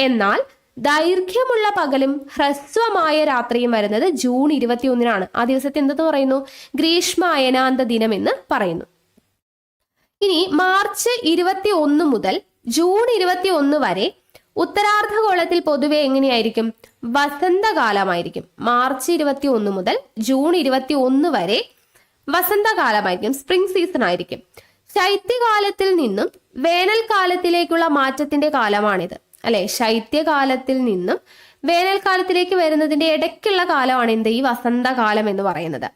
എന്നാൽ ദൈർഘ്യമുള്ള പകലും ഹ്രസ്വമായ രാത്രിയും വരുന്നത് ജൂൺ 21-നാണ്. ആ ദിവസത്തെ എന്തെന്ന് പറയുന്നു? ഗ്രീഷ്മ അയനാന്ത ദിനം എന്ന് പറയുന്നു. ഇനി മാർച്ച് 21 മുതൽ ജൂൺ 21 വരെ ഉത്തരാർദ്ധഗോളത്തിൽ പൊതുവെ എങ്ങനെയായിരിക്കും? വസന്തകാലമായിരിക്കും. മാർച്ച് 21 മുതൽ ജൂൺ 21 വരെ വസന്തകാലമായിരിക്കും, സ്പ്രിംഗ് സീസൺ ആയിരിക്കും. ശൈത്യകാലത്തിൽ നിന്നും വേനൽക്കാലത്തിലേക്കുള്ള മാറ്റത്തിന്റെ കാലമാണിത്, അല്ലെ? ശൈത്യകാലത്തിൽ നിന്നും വേനൽക്കാലത്തിലേക്ക് വരുന്നതിന്റെ ഇടയ്ക്കുള്ള കാലമാണ് എന്ത്? ഈ വസന്തകാലം എന്ന് പറയുന്നത്.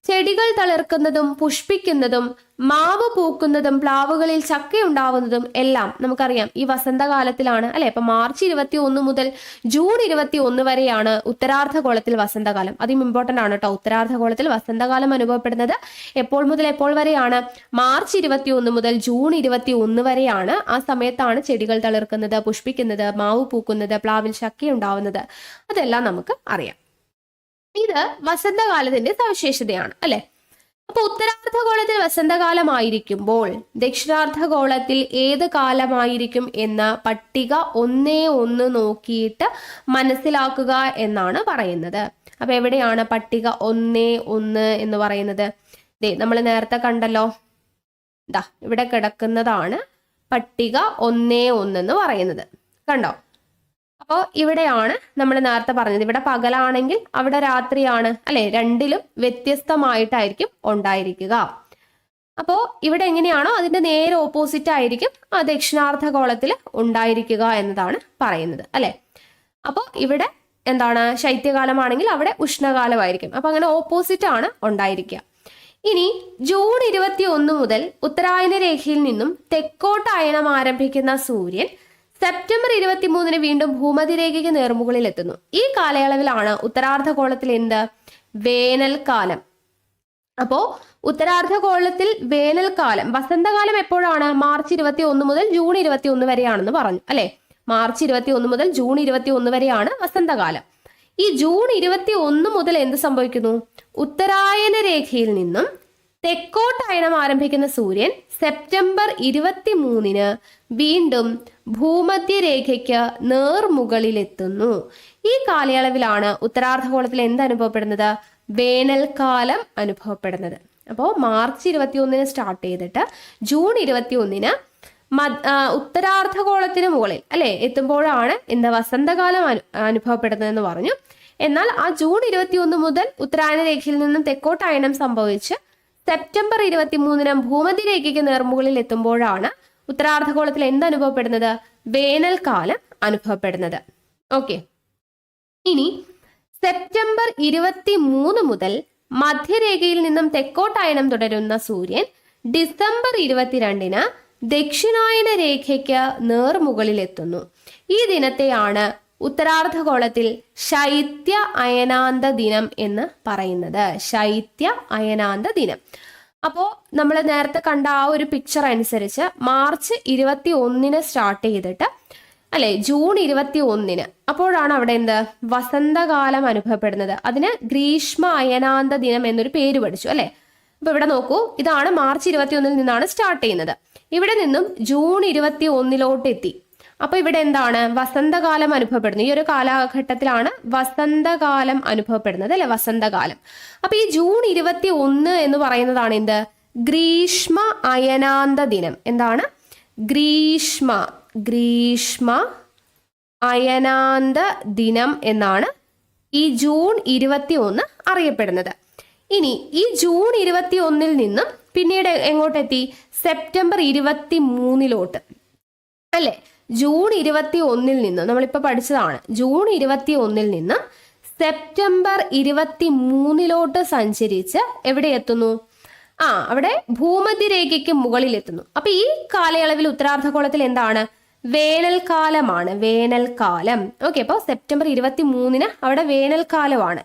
ചെടികൾ തളിർക്കുന്നതും പുഷ്പിക്കുന്നതും മാവ് പൂക്കുന്നതും പ്ലാവുകളിൽ ചക്കയുണ്ടാവുന്നതും എല്ലാം നമുക്കറിയാം ഈ വസന്തകാലത്തിലാണ്, അല്ലെ? അപ്പൊ മാർച്ച് 21 മുതൽ ജൂൺ 21 വരെയാണ് ഉത്തരാർദ്ധഗോളത്തിൽ വസന്തകാലം. അതും ഇമ്പോർട്ടന്റ് ആണ് കേട്ടോ. ഉത്തരാർദ്ധഗോളത്തിൽ വസന്തകാലം അനുഭവപ്പെടുന്നത് എപ്പോൾ മുതൽ എപ്പോൾ വരെയാണ്? മാർച്ച് 21 മുതൽ ജൂൺ 21 വരെയാണ്. ആ സമയത്താണ് ചെടികൾ തളിർക്കുന്നത്, പുഷ്പിക്കുന്നത്, മാവ് പൂക്കുന്നത്, പ്ലാവിൽ ചക്കയുണ്ടാവുന്നത്. അതെല്ലാം നമുക്ക് അറിയാം. ഇത് വസന്തകാലത്തിന്റെ സവിശേഷതയാണ്, അല്ലെ? അപ്പൊ ഉത്തരാർദ്ധഗോളത്തിൽ വസന്തകാലമായിരിക്കുമ്പോൾ ദക്ഷിണാർദ്ധഗോളത്തിൽ ഏത് കാലമായിരിക്കും എന്ന പട്ടിക 1 നോക്കിയിട്ട് മനസ്സിലാക്കുക എന്നാണ് പറയുന്നത്. അപ്പൊ എവിടെയാണ് പട്ടിക 1 എന്ന് പറയുന്നത്? നമ്മൾ നേരത്തെ കണ്ടല്ലോ, ഇവിടെ കിടക്കുന്നതാണ് പട്ടിക 1 എന്ന് പറയുന്നത്. കണ്ടോ? അപ്പോൾ ഇവിടെയാണ് നമ്മൾ നേരത്തെ പറഞ്ഞത്. ഇവിടെ പകലാണെങ്കിൽ അവിടെ രാത്രിയാണ്, അല്ലെ? രണ്ടിലും വ്യത്യസ്തമായിട്ടായിരിക്കും ഉണ്ടായിരിക്കുക. അപ്പോൾ ഇവിടെ എങ്ങനെയാണോ അതിന്റെ നേരെ ഓപ്പോസിറ്റ് ആയിരിക്കും ആ ദക്ഷിണാർദ്ധഗോളത്തിൽ ഉണ്ടായിരിക്കുക എന്നതാണ് പറയുന്നത്, അല്ലെ? അപ്പോൾ ഇവിടെ എന്താണ്? ശൈത്യകാലമാണെങ്കിൽ അവിടെ ഉഷ്ണകാലമായിരിക്കും. അപ്പൊ അങ്ങനെ ഓപ്പോസിറ്റ് ആണ് ഉണ്ടായിരിക്കുക. ഇനി ജൂൺ 21 മുതൽ ഉത്തരായന രേഖയിൽ നിന്നും തെക്കോട്ട് അയനം ആരംഭിക്കുന്ന സൂര്യൻ സെപ്റ്റംബർ 23 വീണ്ടും ഭൂമധ്യരേഖയ്ക്ക് നേർമുകളിൽ എത്തുന്നു. ഈ കാലയളവിലാണ് ഉത്തരാർദ്ധഗോളത്തിൽ എന്ത്? വേനൽക്കാലം. അപ്പോ ഉത്തരാർദ്ധഗോളത്തിൽ വേനൽക്കാലം, വസന്തകാലം എപ്പോഴാണ്? മാർച്ച് 21 മുതൽ ജൂൺ 21 വരെയാണെന്ന് പറഞ്ഞു, അല്ലെ? മാർച്ച് 21 മുതൽ ജൂൺ 21 വരെയാണ് വസന്തകാലം. ഈ ജൂൺ 21 മുതൽ എന്ത് സംഭവിക്കുന്നു? ഉത്തരായന രേഖയിൽ നിന്നും തെക്കോട്ട് അയനം ആരംഭിക്കുന്ന സൂര്യൻ സെപ്റ്റംബർ 23 വീണ്ടും ഭൂമധ്യരേഖയ്ക്ക് നേർമുകളിലെത്തുന്നു. ഈ കാലയളവിലാണ് ഉത്തരാർദ്ധഗോളത്തിൽ എന്ത് അനുഭവപ്പെടുന്നത്? വേനൽക്കാലം അനുഭവപ്പെടുന്നത്. അപ്പോൾ മാർച്ച് 21 സ്റ്റാർട്ട് ചെയ്തിട്ട് ജൂൺ 21 ഉത്തരാർദ്ധഗോളത്തിന് മുകളിൽ, അല്ലെ, എത്തുമ്പോഴാണ് എന്താ വസന്തകാലം അനുഭവപ്പെടുന്നതെന്ന് പറഞ്ഞു. എന്നാൽ ആ ജൂൺ 21 മുതൽ ഉത്തരായന രേഖയിൽ നിന്നും തെക്കോട്ട് അയനം സംഭവിച്ച് സെപ്റ്റംബർ 23 ഭൂമധ്യരേഖയ്ക്ക് നേർമുകളിൽ എത്തുമ്പോഴാണ് ഉത്തരാർദ്ധഗോളത്തിൽ എന്ത് അനുഭവപ്പെടുന്നത്? വേനൽക്കാലം അനുഭവപ്പെടുന്നത്. ഓക്കെ. ഇനി സെപ്റ്റംബർ 23 മുതൽ മധ്യരേഖയിൽ നിന്നും തെക്കോട്ടയനം തുടരുന്ന സൂര്യൻ ഡിസംബർ 22 ദക്ഷിണായന രേഖയ്ക്ക് നേർമുകളിൽ എത്തുന്നു. ഈ ദിനത്തെയാണ് ഉത്തരാർദ്ധഗോളത്തിൽ ശൈത്യ അയനാന്ത ദിനം എന്ന് പറയുന്നത്. ശൈത്യ അയനാന്ത ദിനം. അപ്പോൾ നമ്മൾ നേരത്തെ കണ്ട ആ ഒരു പിക്ചർ അനുസരിച്ച് മാർച്ച് 21 സ്റ്റാർട്ട് ചെയ്തിട്ട്, അല്ലെ, ജൂൺ 21 അപ്പോഴാണ് അവിടെ എന്ത്? വസന്തകാലം അനുഭവപ്പെടുന്നത്. അതിന് ഗ്രീഷ്മ അയനാന്ത ദിനം എന്നൊരു പേര് പഠിച്ചു, അല്ലെ? അപ്പൊ ഇവിടെ നോക്കൂ, ഇതാണ് മാർച്ച് 21 നിന്നാണ് സ്റ്റാർട്ട് ചെയ്യുന്നത്. ഇവിടെ നിന്നും ജൂൺ 21 എത്തി. അപ്പൊ ഇവിടെ എന്താണ്? വസന്തകാലം അനുഭവപ്പെടുന്നത്. ഈ ഒരു കാലഘട്ടത്തിലാണ് വസന്തകാലം അനുഭവപ്പെടുന്നത്, അല്ലെ? വസന്തകാലം. അപ്പൊ ഈ ജൂൺ 21 എന്ന് പറയുന്നതാണ് എന്ത്? ഗ്രീഷ്മ അയനാന്ത ദിനം. എന്താണ്? ഗ്രീഷ്മ അയനാന്ത ദിനം എന്നാണ് ഈ ജൂൺ 21 അറിയപ്പെടുന്നത്. ഇനി ഈ ജൂൺ 21 നിന്നും പിന്നീട് എങ്ങോട്ടെത്തി? സെപ്റ്റംബർ 23 അല്ലെ? ജൂൺ 21 നിന്ന് നമ്മളിപ്പോൾ പഠിച്ചതാണ്. ജൂൺ 21 നിന്ന് സെപ്റ്റംബർ 23 സഞ്ചരിച്ച് എവിടെ എത്തുന്നു? അവിടെ ഭൂമധ്യരേഖയ്ക്ക് മുകളിൽ എത്തുന്നു. അപ്പൊ ഈ കാലയളവിൽ ഉത്തരാർദ്ധഗോളത്തിൽ എന്താണ്? വേനൽക്കാലമാണ്. വേനൽക്കാലം. ഓക്കെ. അപ്പോൾ സെപ്റ്റംബർ 23 അവിടെ വേനൽക്കാലമാണ്.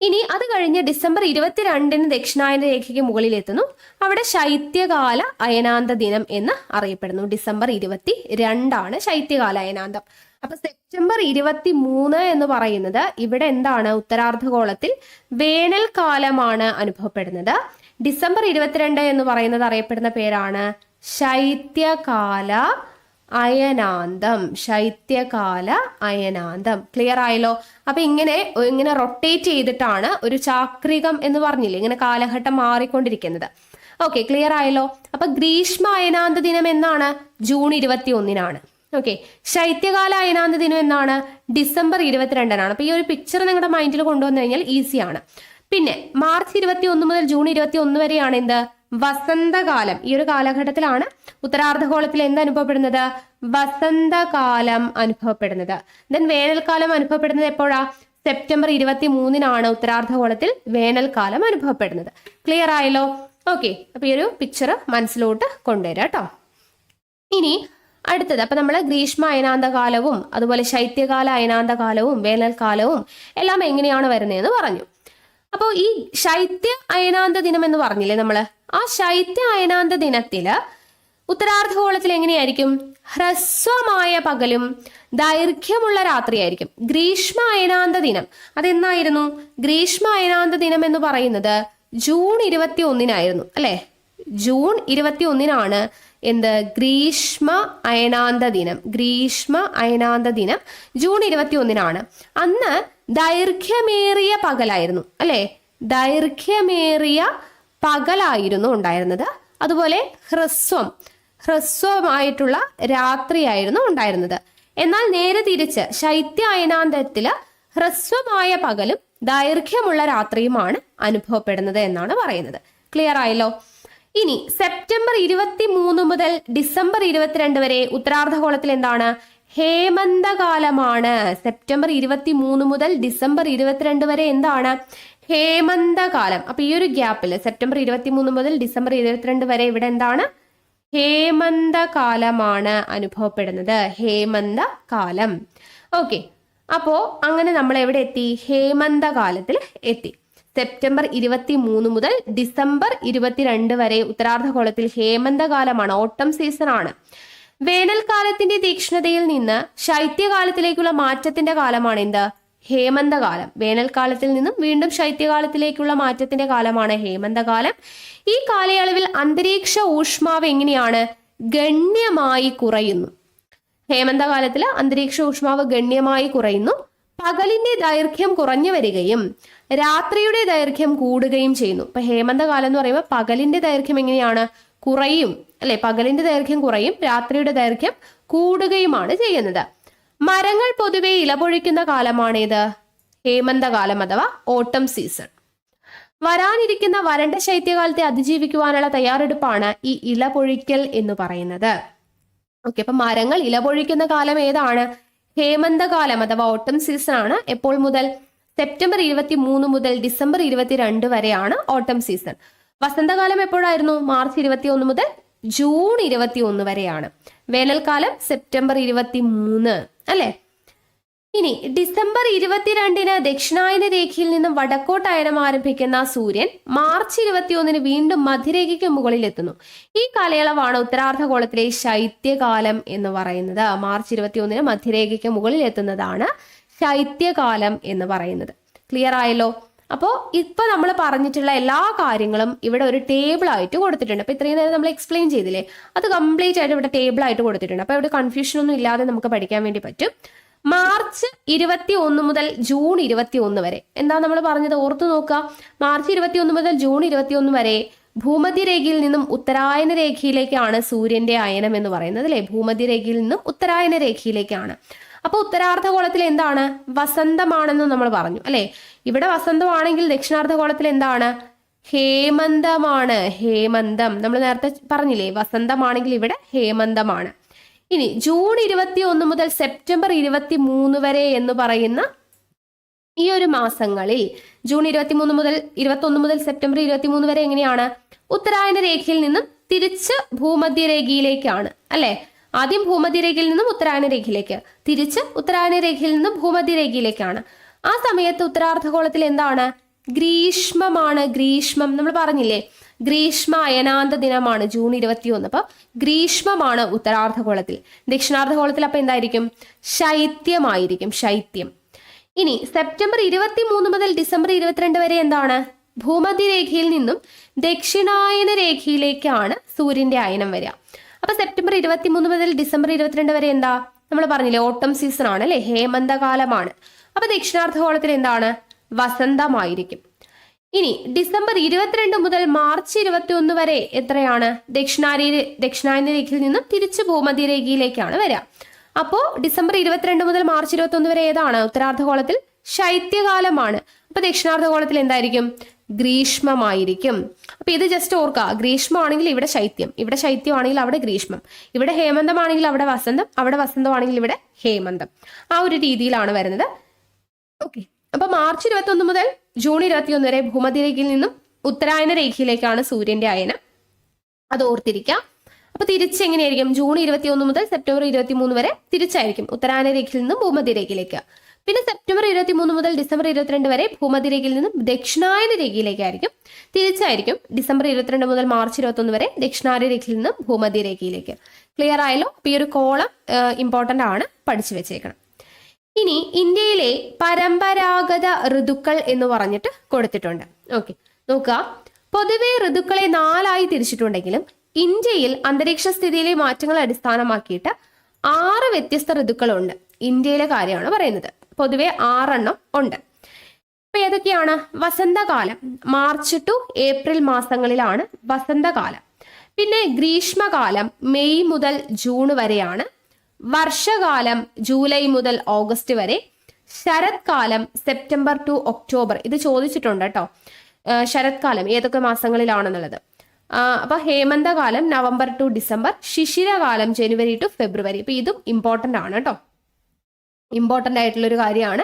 ഇനി അത് കഴിഞ്ഞ് ഡിസംബർ 22 ദക്ഷിണായന രേഖയ്ക്ക് മുകളിൽ എത്തുന്നു. അവിടെ ശൈത്യകാല അയനാന്ത ദിനം എന്ന് അറിയപ്പെടുന്നു. ഡിസംബർ 22 ശൈത്യകാല അയനാന്തം. അപ്പൊ സെപ്റ്റംബർ 23 എന്ന് പറയുന്നത് ഇവിടെ എന്താണ്? ഉത്തരാർദ്ധഗോളത്തിൽ വേനൽക്കാലമാണ് അനുഭവപ്പെടുന്നത്. ഡിസംബർ 22 എന്ന് പറയുന്നത് അറിയപ്പെടുന്ന പേരാണ് ശൈത്യകാല അയനാന്തം, ശൈത്യകാല അയനാന്തം. ക്ലിയർ ആയല്ലോ? അപ്പൊ ഇങ്ങനെ റൊട്ടേറ്റ് ചെയ്തിട്ടാണ് ഒരു ചാക്രികം എന്ന് പറഞ്ഞില്ലേ, ഇങ്ങനെ കാലഘട്ടം മാറിക്കൊണ്ടിരിക്കുന്നത്. ഓക്കെ, ക്ലിയർ ആയല്ലോ? അപ്പൊ ഗ്രീഷ്മ അയനാന്ത ദിനം എന്നാണ്? ജൂൺ 21-നാണ്. ഓക്കെ, ശൈത്യകാല അയനാന്ത ദിനം എന്നാണ്? ഡിസംബർ 22-നാണ്. അപ്പൊ ഈ ഒരു പിക്ചർ നിങ്ങളുടെ മൈൻഡിൽ കൊണ്ടുവന്നു കഴിഞ്ഞാൽ ഈസിയാണ്. പിന്നെ മാർച്ച് 21 മുതൽ ജൂൺ 21 വരെയാണ് എന്ത്? വസന്തകാലം. ഈ ഒരു കാലഘട്ടത്തിലാണ് ഉത്തരാർദ്ധഗോളത്തിൽ എന്ത് അനുഭവപ്പെടുന്നത്? വസന്തകാലം അനുഭവപ്പെടുന്നത്. ദെൻ വേനൽക്കാലം അനുഭവപ്പെടുന്നത് എപ്പോഴാ? സെപ്റ്റംബർ 23-നാണ് ഉത്തരാർദ്ധഗോളത്തിൽ വേനൽക്കാലം അനുഭവപ്പെടുന്നത്. ക്ലിയർ ആയല്ലോ? ഓക്കെ, അപ്പൊ ഈ ഒരു പിക്ചർ മനസ്സിലോട്ട് കൊണ്ടുവരാം കേട്ടോ. ഇനി അടുത്തത്, അപ്പൊ നമ്മൾ ഗ്രീഷ്മ അയനാന്ത കാലവും അതുപോലെ ശൈത്യകാല അയനാന്ത കാലവും വേനൽക്കാലവും എല്ലാം എങ്ങനെയാണ് വരുന്നതെന്ന് പറഞ്ഞു. അപ്പോൾ ഈ ശൈത്യ അയനാന്ത ദിനം എന്ന് പറഞ്ഞില്ലേ നമ്മള്, ആ ശൈത്യ അയനാന്ത ദിനത്തില് ഉത്തരാർദ്ധഗോളത്തിൽ എങ്ങനെയായിരിക്കും? ഹ്രസ്വമായ പകലും ദൈർഘ്യമുള്ള രാത്രിയായിരിക്കും. ഗ്രീഷ്മ അയനാന്ത ദിനം അതെന്നായിരുന്നു? ഗ്രീഷ്മ അയനാന്ത ദിനം എന്ന് പറയുന്നത് ജൂൺ 21-നായിരുന്നു അല്ലെ? ജൂൺ 21-നാണ് എന്ത്? ഗ്രീഷ്മ അയനാന്ത ദിനം. ഗ്രീഷ്മ അയനാന്ത ദിനം ജൂൺ 21-നാണ്. അന്ന് ദൈർഘ്യമേറിയ പകലായിരുന്നു അല്ലെ? ദൈർഘ്യമേറിയ പകലായിരുന്നു ഉണ്ടായിരുന്നത്. അതുപോലെ ഹ്രസ്വമായിട്ടുള്ള രാത്രിയായിരുന്നു ഉണ്ടായിരുന്നത്. എന്നാൽ നേരെ തിരിച്ച് ശൈത്യ അയനാന്തത്തില് ഹ്രസ്വമായ പകലും ദൈർഘ്യമുള്ള രാത്രിയുമാണ് അനുഭവപ്പെടുന്നത് എന്നാണ് പറയുന്നത്. ക്ലിയർ ആയല്ലോ? ഇനി സെപ്റ്റംബർ 23 മുതൽ ഡിസംബർ 22 വരെ ഉത്തരാർദ്ധഗോളത്തിൽ എന്താണ്? ഹേമന്തകാലമാണ്. സെപ്റ്റംബർ 23 മുതൽ ഡിസംബർ 22 വരെ എന്താണ്? ഹേമന്തകാലം. അപ്പൊ ഈ ഒരു ഗ്യാപ്പിൽ സെപ്റ്റംബർ 23 മുതൽ ഡിസംബർ 22 വരെ ഇവിടെ എന്താണ്? ഹേമന്തകാലമാണ് അനുഭവപ്പെടുന്നത്. ഹേമന്തകാലം. ഓക്കെ, അപ്പോ അങ്ങനെ നമ്മൾ എവിടെ എത്തി? ഹേമന്തകാലത്തിൽ എത്തി. സെപ്റ്റംബർ 23 മുതൽ ഡിസംബർ 22 വരെ ഉത്തരാർദ്ധഗോളത്തിൽ ഹേമന്തകാലമാണ്, ഓട്ടം സീസൺ ആണ്. വേനൽക്കാലത്തിന്റെ തീക്ഷ്ണതയിൽ നിന്ന് ശൈത്യകാലത്തിലേക്കുള്ള മാറ്റത്തിന്റെ കാലമാണ് എന്ത്? ഹേമന്തകാലം. വേനൽക്കാലത്തിൽ നിന്നും വീണ്ടും ശൈത്യകാലത്തിലേക്കുള്ള മാറ്റത്തിന്റെ കാലമാണ് ഹേമന്തകാലം. ഈ കാലയളവിൽ അന്തരീക്ഷ ഊഷ്മാവ് എങ്ങനെയാണ്? ഗണ്യമായി കുറയുന്നു. ഹേമന്തകാലത്തിൽ അന്തരീക്ഷ ഊഷ്മാവ് ഗണ്യമായി കുറയുന്നു. പകലിന്റെ ദൈർഘ്യം കുറഞ്ഞു വരികയും രാത്രിയുടെ ദൈർഘ്യം കൂടുകയും ചെയ്യുന്നു. ഇപ്പൊ ഹേമന്തകാലം എന്ന് പറയുമ്പോൾ പകലിന്റെ ദൈർഘ്യം എങ്ങനെയാണ്? കുറയും അല്ലെ? പകലിന്റെ ദൈർഘ്യം കുറയും, രാത്രിയുടെ ദൈർഘ്യം കൂടുകയുമാണ് ചെയ്യുന്നത്. മരങ്ങൾ പൊതുവെ ഇലപൊഴിക്കുന്ന കാലമാണേത്? ഹേമന്തകാലം അഥവാ ഓട്ടം സീസൺ. വരാനിരിക്കുന്ന വരണ്ട ശൈത്യകാലത്തെ അതിജീവിക്കുവാനുള്ള തയ്യാറെടുപ്പാണ് ഈ ഇലപൊഴിക്കൽ എന്ന് പറയുന്നത്. ഓക്കെ, അപ്പൊ മരങ്ങൾ ഇലപൊഴിക്കുന്ന കാലം ഏതാണ്? ഹേമന്തകാലം അഥവാ ഓട്ടം സീസൺ ആണ്. എപ്പോൾ മുതൽ? സെപ്റ്റംബർ 23 മുതൽ ഡിസംബർ 22 വരെയാണ് ഓട്ടം സീസൺ. വസന്തകാലം എപ്പോഴായിരുന്നു? മാർച്ച് 21 മുതൽ ജൂൺ 21 വരെയാണ്. വേനൽക്കാലം സെപ്റ്റംബർ 23 അല്ലെ? ഇനി ഡിസംബർ 22-ന് ദക്ഷിണായന രേഖയിൽ നിന്നും വടക്കോട്ടയനം ആരംഭിക്കുന്ന സൂര്യൻ മാർച്ച് 21-ന് വീണ്ടും മധ്യരേഖയ്ക്ക് മുകളിൽ എത്തുന്നു. ഈ കാലയളവാണ് ഉത്തരാർദ്ധഗോളത്തിലെ ശൈത്യകാലം എന്ന് പറയുന്നത്. മാർച്ച് 21-ന് മധ്യരേഖയ്ക്ക് മുകളിൽ എത്തുന്നതാണ് ശൈത്യകാലം എന്ന് പറയുന്നത്. ക്ലിയർ ആയല്ലോ? അപ്പോൾ ഇപ്പൊ നമ്മൾ പറഞ്ഞിട്ടുള്ള എല്ലാ കാര്യങ്ങളും ഇവിടെ ഒരു ടേബിൾ ആയിട്ട് കൊടുത്തിട്ടുണ്ട്. അപ്പൊ ഇത്രയും നേരം നമ്മൾ എക്സ്പ്ലെയിൻ ചെയ്തില്ലേ, അത് കംപ്ലീറ്റ് ആയിട്ട് ഇവിടെ ടേബിൾ ആയിട്ട് കൊടുത്തിട്ടുണ്ട്. അപ്പൊ ഇവിടെ കൺഫ്യൂഷൻ ഒന്നും ഇല്ലാതെ നമുക്ക് പഠിക്കാൻ വേണ്ടി പറ്റും. മാർച്ച് 21 മുതൽ ജൂൺ 21 വരെ എന്താ നമ്മൾ പറഞ്ഞത്? ഓർത്തു നോക്കുക. മാർച്ച് 21 മുതൽ ജൂൺ 21 വരെ ഭൂമധ്യരേഖയിൽ നിന്നും ഉത്തരായന രേഖയിലേക്കാണ് സൂര്യന്റെ അയനം എന്ന് പറയുന്നത് അല്ലെ? ഭൂമധ്യരേഖയിൽ നിന്നും ഉത്തരായന രേഖയിലേക്കാണ്. അപ്പൊ ഉത്തരാർദ്ധഗോളത്തിൽ എന്താണ്? വസന്തമാണെന്ന് നമ്മൾ പറഞ്ഞു അല്ലെ? ഇവിടെ വസന്തമാണെങ്കിൽ ദക്ഷിണാർദ്ധഗോളത്തിൽ എന്താണ്? ഹേമന്തമാണ്. ഹേമന്തം നമ്മൾ നേരത്തെ പറഞ്ഞില്ലേ, വസന്തമാണെങ്കിൽ ഇവിടെ ഹേമന്തമാണ്. ഇനി ജൂൺ 21 മുതൽ സെപ്റ്റംബർ 23 വരെ എന്ന് പറയുന്ന ഈ ഒരു മാസങ്ങളിൽ ജൂൺ 23 മുതൽ 21 മുതൽ സെപ്റ്റംബർ 23 വരെ എങ്ങനെയാണ്? ഉത്തരായന രേഖയിൽ നിന്നും തിരിച്ച് ഭൂമധ്യരേഖയിലേക്കാണ് അല്ലെ? ആദ്യം ഭൂമധ്യരേഖയിൽ നിന്നും ഉത്തരായന രേഖയിലേക്ക്, തിരിച്ച് ഉത്തരായന രേഖയിൽ നിന്നും ഭൂമധ്യരേഖയിലേക്കാണ്. ആ സമയത്ത് ഉത്തരാർദ്ധഗോളത്തിൽ എന്താണ്? ഗ്രീഷ്മമാണ്. ഗ്രീഷ്മം നമ്മൾ പറഞ്ഞില്ലേ, ഗ്രീഷ്മ അയനാന്ത ദിനമാണ് ജൂൺ 21. അപ്പൊ ഗ്രീഷ്മമാണ് ഉത്തരാർദ്ധഗോളത്തിൽ. ദക്ഷിണാർദ്ധഗോളത്തിൽ അപ്പൊ എന്തായിരിക്കും? ശൈത്യമായിരിക്കും. ശൈത്യം. ഇനി സെപ്റ്റംബർ 23 മുതൽ ഡിസംബർ 22 വരെ എന്താണ്? ഭൂമധ്യരേഖയിൽ നിന്നും ദക്ഷിണായന രേഖയിലേക്കാണ് സൂര്യന്റെ അയനം വരിക. അപ്പൊ സെപ്റ്റംബർ 23 മുതൽ ഡിസംബർ 22 വരെ എന്താ, നമ്മൾ പറഞ്ഞില്ലേ ഓട്ടം സീസൺ ആണ് അല്ലെ, ഹേമന്തകാലമാണ്. അപ്പൊ ദക്ഷിണാർദ്ധഗോളത്തിൽ എന്താണ്, വസന്തമായിരിക്കും. ഇനി ഡിസംബർ 22 മുതൽ മാർച്ച് 21 വരെ എത്രയാണ്, ദക്ഷിണായന രേഖയിൽ നിന്നും തിരിച്ചു ഭൂമധ്യരേഖയിലേക്കാണ് വരിക. അപ്പോ ഡിസംബർ 22 മുതൽ മാർച്ച് 21 വരെ ഏതാണ്, ഉത്തരാർദ്ധഗോളത്തിൽ ശൈത്യകാലമാണ്. അപ്പൊ ദക്ഷിണാർദ്ധഗോളത്തിൽ എന്തായിരിക്കും, ഗ്രീഷ്മമായിരിക്കും. അപ്പൊ ഇത് ജസ്റ്റ് ഓർക്കുക, ഗ്രീഷ്മമാണെങ്കിൽ ഇവിടെ ശൈത്യം, ഇവിടെ ശൈത്യമാണെങ്കിൽ അവിടെ ഗ്രീഷ്മം, ഇവിടെ ഹേമന്തമാണെങ്കിൽ അവിടെ വസന്തം, അവിടെ വസന്തമാണെങ്കിൽ ഇവിടെ ഹേമന്തം. ആ ഒരു രീതിയിലാണ് വരുന്നത്. ഓക്കെ, അപ്പൊ മാർച്ച് 21 മുതൽ ജൂൺ 21 വരെ ഭൂമധ്യരേഖയിൽ നിന്നും ഉത്തരായന രേഖയിലേക്കാണ് സൂര്യന്റെ അയനം. അത് ഓർത്തിരിക്കാം. അപ്പൊ തിരിച്ചെങ്ങനെയായിരിക്കും, ജൂൺ 21 മുതൽ സെപ്റ്റംബർ 23 വരെ തിരിച്ചായിരിക്കും ഉത്തരായന രേഖയിൽ നിന്നും ഭൂമധ്യരേഖയിലേക്ക്. പിന്നെ സെപ്റ്റംബർ 23 മുതൽ ഡിസംബർ 22 വരെ ഭൂമധ്യരേഖയിൽ നിന്നും ദക്ഷിണായന രേഖയിലേക്കായിരിക്കും, തിരിച്ചായിരിക്കും ഡിസംബർ 22 മുതൽ മാർച്ച് 21 വരെ ദക്ഷിണായന രേഖയിൽ നിന്നും ഭൂമധ്യരേഖയിലേക്ക്. ക്ലിയർ ആയല്ലോ? അപ്പൊ ഈ ഒരു കോളം ഇമ്പോർട്ടന്റ് ആണ്, പഠിച്ചു വെച്ചേക്കണം. ഇനി ഇന്ത്യയിലെ പരമ്പരാഗത ഋതുക്കൾ എന്ന് പറഞ്ഞിട്ട് കൊടുത്തിട്ടുണ്ട്. ഓക്കെ, നോക്കുക. പൊതുവെ ഋതുക്കളെ 4ആയി തിരിച്ചിട്ടുണ്ടെങ്കിലും ഇന്ത്യയിൽ അന്തരീക്ഷ സ്ഥിതിയിലെ മാറ്റങ്ങളെ അടിസ്ഥാനമാക്കിയിട്ട് 6 വ്യത്യസ്ത ഋതുക്കളുണ്ട്. ഇന്ത്യയിലെ കാര്യമാണ് പറയുന്നത്. പൊതുവെ 6 എണ്ണം ഉണ്ട്. അപ്പൊ ഏതൊക്കെയാണ്? വസന്തകാലം, മാർച്ച് ടു ഏപ്രിൽ മാസങ്ങളിലാണ് വസന്തകാലം. പിന്നെ ഗ്രീഷ്മകാലം മെയ് മുതൽ ജൂൺ വരെയാണ്. വർഷകാലം ജൂലൈ മുതൽ ഓഗസ്റ്റ് വരെ. ശരത്കാലം സെപ്റ്റംബർ ടു ഒക്ടോബർ. ഇത് ചോദിച്ചിട്ടുണ്ട് കേട്ടോ, ശരത്കാലം ഏതൊക്കെ മാസങ്ങളിലാണെന്നുള്ളത്. അപ്പൊ ഹേമന്തകാലം നവംബർ ടു ഡിസംബർ. ശിശിരകാലം ജനുവരി ടു ഫെബ്രുവരി. അപ്പൊ ഇതും ഇമ്പോർട്ടന്റ് ആണ് കേട്ടോ, ഇമ്പോർട്ടന്റ് ആയിട്ടുള്ള ഒരു കാര്യമാണ്.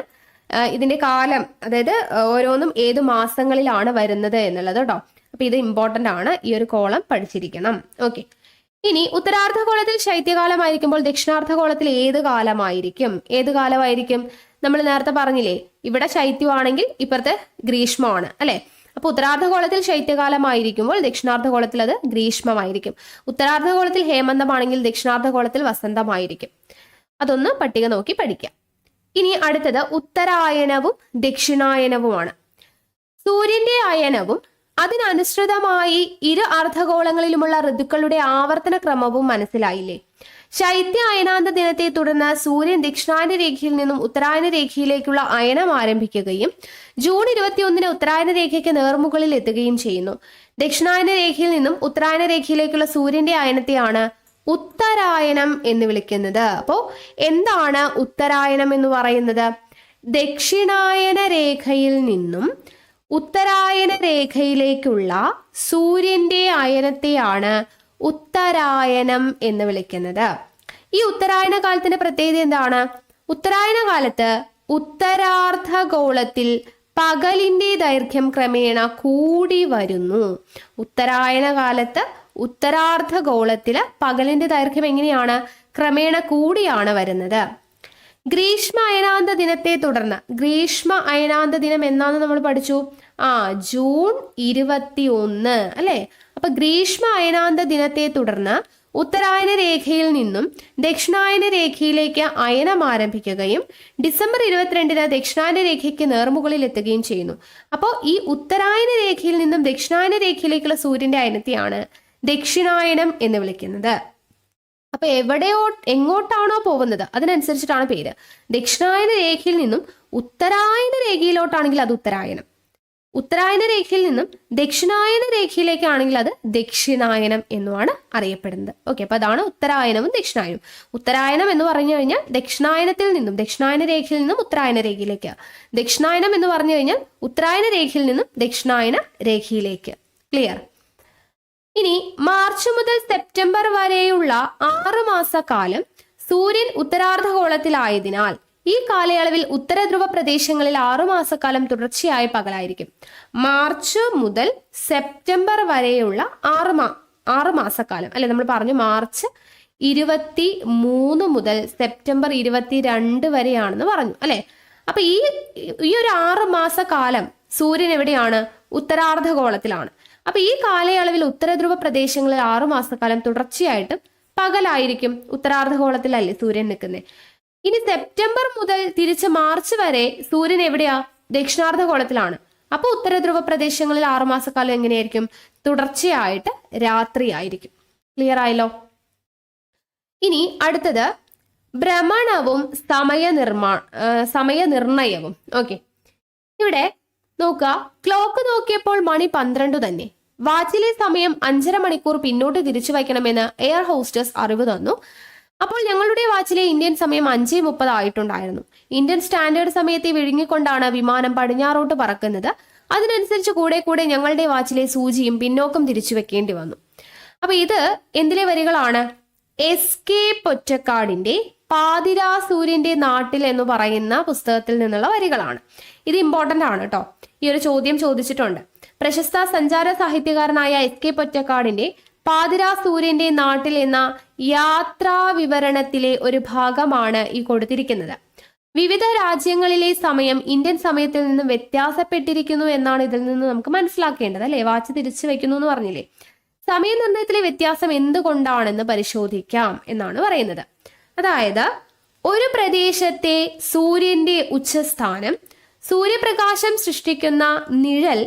ഇതിന്റെ കാലം, അതായത് ഓരോന്നും ഏത് മാസങ്ങളിലാണ് വരുന്നത് എന്നുള്ളത് കേട്ടോ. അപ്പൊ ഇത് ഇമ്പോർട്ടന്റ് ആണ്, ഈ ഒരു കോളം പഠിച്ചിരിക്കണം. ഓക്കെ, ഇനി ഉത്തരാർദ്ധഗോളത്തിൽ ശൈത്യകാലമായിരിക്കുമ്പോൾ ദക്ഷിണാർദ്ധഗോളത്തിൽ ഏത് കാലമായിരിക്കും? ഏത് കാലമായിരിക്കും? നമ്മൾ നേരത്തെ പറഞ്ഞില്ലേ, ഇവിടെ ശൈത്യമാണെങ്കിൽ ഇപ്പുറത്തെ ഗ്രീഷ്മമാണ് അല്ലെ. അപ്പൊ ഉത്തരാർദ്ധഗോളത്തിൽ ശൈത്യകാലമായിരിക്കുമ്പോൾ ദക്ഷിണാർദ്ധഗോളത്തിൽ അത് ഗ്രീഷ്മമായിരിക്കും. ഉത്തരാർദ്ധഗോളത്തിൽ ഹേമന്തമാണെങ്കിൽ ദക്ഷിണാർദ്ധഗോളത്തിൽ വസന്തമായിരിക്കും. അതൊന്ന് പട്ടിക നോക്കി പഠിക്കാം. ഇനി അടുത്തത് ഉത്തരായനവും ദക്ഷിണായനവുമാണ്. സൂര്യന്റെ അയനവും അതിനനുസൃതമായി ഇരു അർദ്ധഗോളങ്ങളിലുമുള്ള ഋതുക്കളുടെ ആവർത്തന ക്രമവും മനസ്സിലായില്ലേ? ശൈത്യ അയനാന്ത ദിനത്തെ തുടർന്ന് സൂര്യൻ ദക്ഷിണായന രേഖയിൽ നിന്നും ഉത്തരായന രേഖയിലേക്കുള്ള അയനം ആരംഭിക്കുകയും ജൂൺ 21 ഉത്തരായന രേഖയ്ക്ക് നേർമുകളിൽ എത്തുകയും ചെയ്യുന്നു. ദക്ഷിണായന രേഖയിൽ നിന്നും ഉത്തരായന രേഖയിലേക്കുള്ള സൂര്യന്റെ അയനത്തെയാണ് ഉത്തരായനം എന്ന് വിളിക്കുന്നത്. അപ്പോ എന്താണ് ഉത്തരായനം എന്ന് പറയുന്നത്? ദക്ഷിണായന രേഖയിൽ നിന്നും ഉത്തരായന രേഖയിലേക്കുള്ള സൂര്യന്റെ അയനത്തെയാണ് ഉത്തരായനം എന്ന് വിളിക്കുന്നത്. ഈ ഉത്തരായന കാലത്തിന്റെ പ്രത്യേകത എന്താണ്? ഉത്തരായന കാലത്ത് ഉത്തരാർദ്ധഗോളത്തിൽ പകലിന്റെ ദൈർഘ്യം ക്രമേണ കൂടി വരുന്നു. ഉത്തരായന കാലത്ത് ഉത്തരാർദ്ധഗോളത്തില് പകലിന്റെ ദൈർഘ്യം എങ്ങനെയാണ്? ക്രമേണ കൂടിയാണ് വരുന്നത്. ഗ്രീഷ്മ അയനാന്ത ദിനത്തെ തുടർന്ന്, ഗ്രീഷ്മ അയനാന്ത ദിനം എന്നാന്ന് നമ്മൾ പഠിച്ചു? ജൂൺ 21 അല്ലെ. അപ്പൊ ഗ്രീഷ്മ അയനാന്ത ദിനത്തെ തുടർന്ന് ഉത്തരായന രേഖയിൽ നിന്നും ദക്ഷിണായന രേഖയിലേക്ക് അയനം ആരംഭിക്കുകയും ഡിസംബർ 22 ദക്ഷിണായന രേഖയ്ക്ക് നേർമുകളിൽ എത്തുകയും ചെയ്യുന്നു. അപ്പോൾ ഈ ഉത്തരായന രേഖയിൽ നിന്നും ദക്ഷിണായന രേഖയിലേക്കുള്ള സൂര്യന്റെ അയനത്തെയാണ് ദക്ഷിണായനം എന്ന് വിളിക്കുന്നത്. അപ്പൊ എങ്ങോട്ടാണോ പോകുന്നത് അതിനനുസരിച്ചിട്ടാണ് പേര്. ദക്ഷിണായന രേഖയിൽ നിന്നും ഉത്തരായന രേഖയിലോട്ടാണെങ്കിൽ അത് ഉത്തരായനം, ഉത്തരായന രേഖയിൽ നിന്നും ദക്ഷിണായന രേഖയിലേക്കാണെങ്കിൽ അത് ദക്ഷിണായനം എന്നുമാണ് അറിയപ്പെടുന്നത്. ഓക്കെ, അപ്പൊ അതാണ് ഉത്തരായനവും ദക്ഷിണായനവും. ഉത്തരായനം എന്ന് പറഞ്ഞു കഴിഞ്ഞാൽ ദക്ഷിണായനത്തിൽ നിന്നും, ദക്ഷിണായന രേഖയിൽ നിന്നും ഉത്തരായന രേഖയിലേക്ക്. ദക്ഷിണായനം എന്ന് പറഞ്ഞു കഴിഞ്ഞാൽ ഉത്തരായന രേഖയിൽ നിന്നും ദക്ഷിണായന രേഖയിലേക്ക്. ക്ലിയർ? ഇനി മാർച്ച് മുതൽ സെപ്റ്റംബർ വരെയുള്ള 6 മാസക്കാലം സൂര്യൻ ഉത്തരാർദ്ധഗോളത്തിലായതിനാൽ ഈ കാലയളവിൽ ഉത്തരധ്രുവ പ്രദേശങ്ങളിൽ 6 മാസക്കാലം തുടർച്ചയായ പകലായിരിക്കും. മാർച്ച് മുതൽ സെപ്റ്റംബർ വരെയുള്ള 6 മാസക്കാലം അല്ലെ, നമ്മൾ പറഞ്ഞു മാർച്ച് 23 മുതൽ സെപ്റ്റംബർ 22 വരെയാണെന്ന് പറഞ്ഞു അല്ലെ. അപ്പൊ ഈ ഒരു 6 മാസക്കാലം സൂര്യൻ എവിടെയാണ്? ഉത്തരാർദ്ധഗോളത്തിലാണ്. അപ്പൊ ഈ കാലയളവിൽ ഉത്തരധ്രുവ പ്രദേശങ്ങളിൽ 6 മാസക്കാലം തുടർച്ചയായിട്ട് പകലായിരിക്കും. ഉത്തരാർദ്ധഗോളത്തിലല്ലേ സൂര്യൻ നിൽക്കുന്നത്. ഇനി സെപ്റ്റംബർ മുതൽ തിരിച്ച് മാർച്ച് വരെ സൂര്യൻ എവിടെയാ? ദക്ഷിണാർദ്ധഗോളത്തിലാണ്. അപ്പൊ ഉത്തരധ്രുവ പ്രദേശങ്ങളിൽ 6 മാസക്കാലം എങ്ങനെയായിരിക്കും? തുടർച്ചയായിട്ട് രാത്രി ആയിരിക്കും. ക്ലിയർ ആയല്ലോ? ഇനി അടുത്തത് ഭ്രമണവും സമയനിർണയവും. ഓക്കെ, ഇവിടെ നോക്കുക, ക്ലോക്ക് നോക്കിയപ്പോൾ മണി 12 തന്നെ. വാച്ചിലെ സമയം 5.5 മണിക്കൂർ പിന്നോട്ട് തിരിച്ചു വയ്ക്കണമെന്ന് എയർ ഹോസ്റ്റസ് അറിവ് തന്നു. അപ്പോൾ ഞങ്ങളുടെ വാച്ചിലെ ഇന്ത്യൻ സമയം 5:30 ആയിട്ടുണ്ടായിരുന്നു. ഇന്ത്യൻ സ്റ്റാൻഡേർഡ് സമയത്തെ വിഴുങ്ങിക്കൊണ്ടാണ് വിമാനം പടിഞ്ഞാറോട്ട് പറക്കുന്നത്. അതിനനുസരിച്ച് കൂടെ കൂടെ ഞങ്ങളുടെ വാച്ചിലെ സൂചിയും പിന്നോക്കം തിരിച്ചു വെക്കേണ്ടി വന്നു. അപ്പൊ ഇത് എന്തിലെ വരികളാണ്? എസ്.കെ. പൊറ്റക്കാടിന്റെ പാതിരാ സൂര്യന്റെ നാട്ടിൽ എന്ന് പറയുന്ന പുസ്തകത്തിൽ നിന്നുള്ള വരികളാണ്. ഇത് ഇമ്പോർട്ടന്റ് ആണ് കേട്ടോ. ഈ ഒരു ചോദ്യം ചോദിച്ചിട്ടുണ്ട്. പ്രശസ്ത സഞ്ചാര സാഹിത്യകാരനായ എസ്.കെ. പൊറ്റക്കാടിന്റെ പാതിരാ സൂര്യന്റെ നാട്ടിൽ എന്ന യാത്രാ വിവരണത്തിലെ ഒരു ഭാഗമാണ് ഈ കൊടുത്തിരിക്കുന്നത്. വിവിധ രാജ്യങ്ങളിലെ സമയം ഇന്ത്യൻ സമയത്തിൽ നിന്ന് വ്യത്യാസപ്പെട്ടിരിക്കുന്നു എന്നാണ് ഇതിൽ നിന്ന് നമുക്ക് മനസ്സിലാക്കേണ്ടത്, അല്ലെ? വാച്ച് തിരിച്ചു വെക്കുന്നു എന്ന് പറഞ്ഞില്ലേ. സമയനിർണയത്തിലെ വ്യത്യാസം എന്തുകൊണ്ടാണെന്ന് പരിശോധിക്കാം എന്നാണ് പറയുന്നത്. അതായത് ഒരു പ്രദേശത്തെ സൂര്യന്റെ ഉച്ചസ്ഥാനം, സൂര്യപ്രകാശം സൃഷ്ടിക്കുന്ന നിഴൽ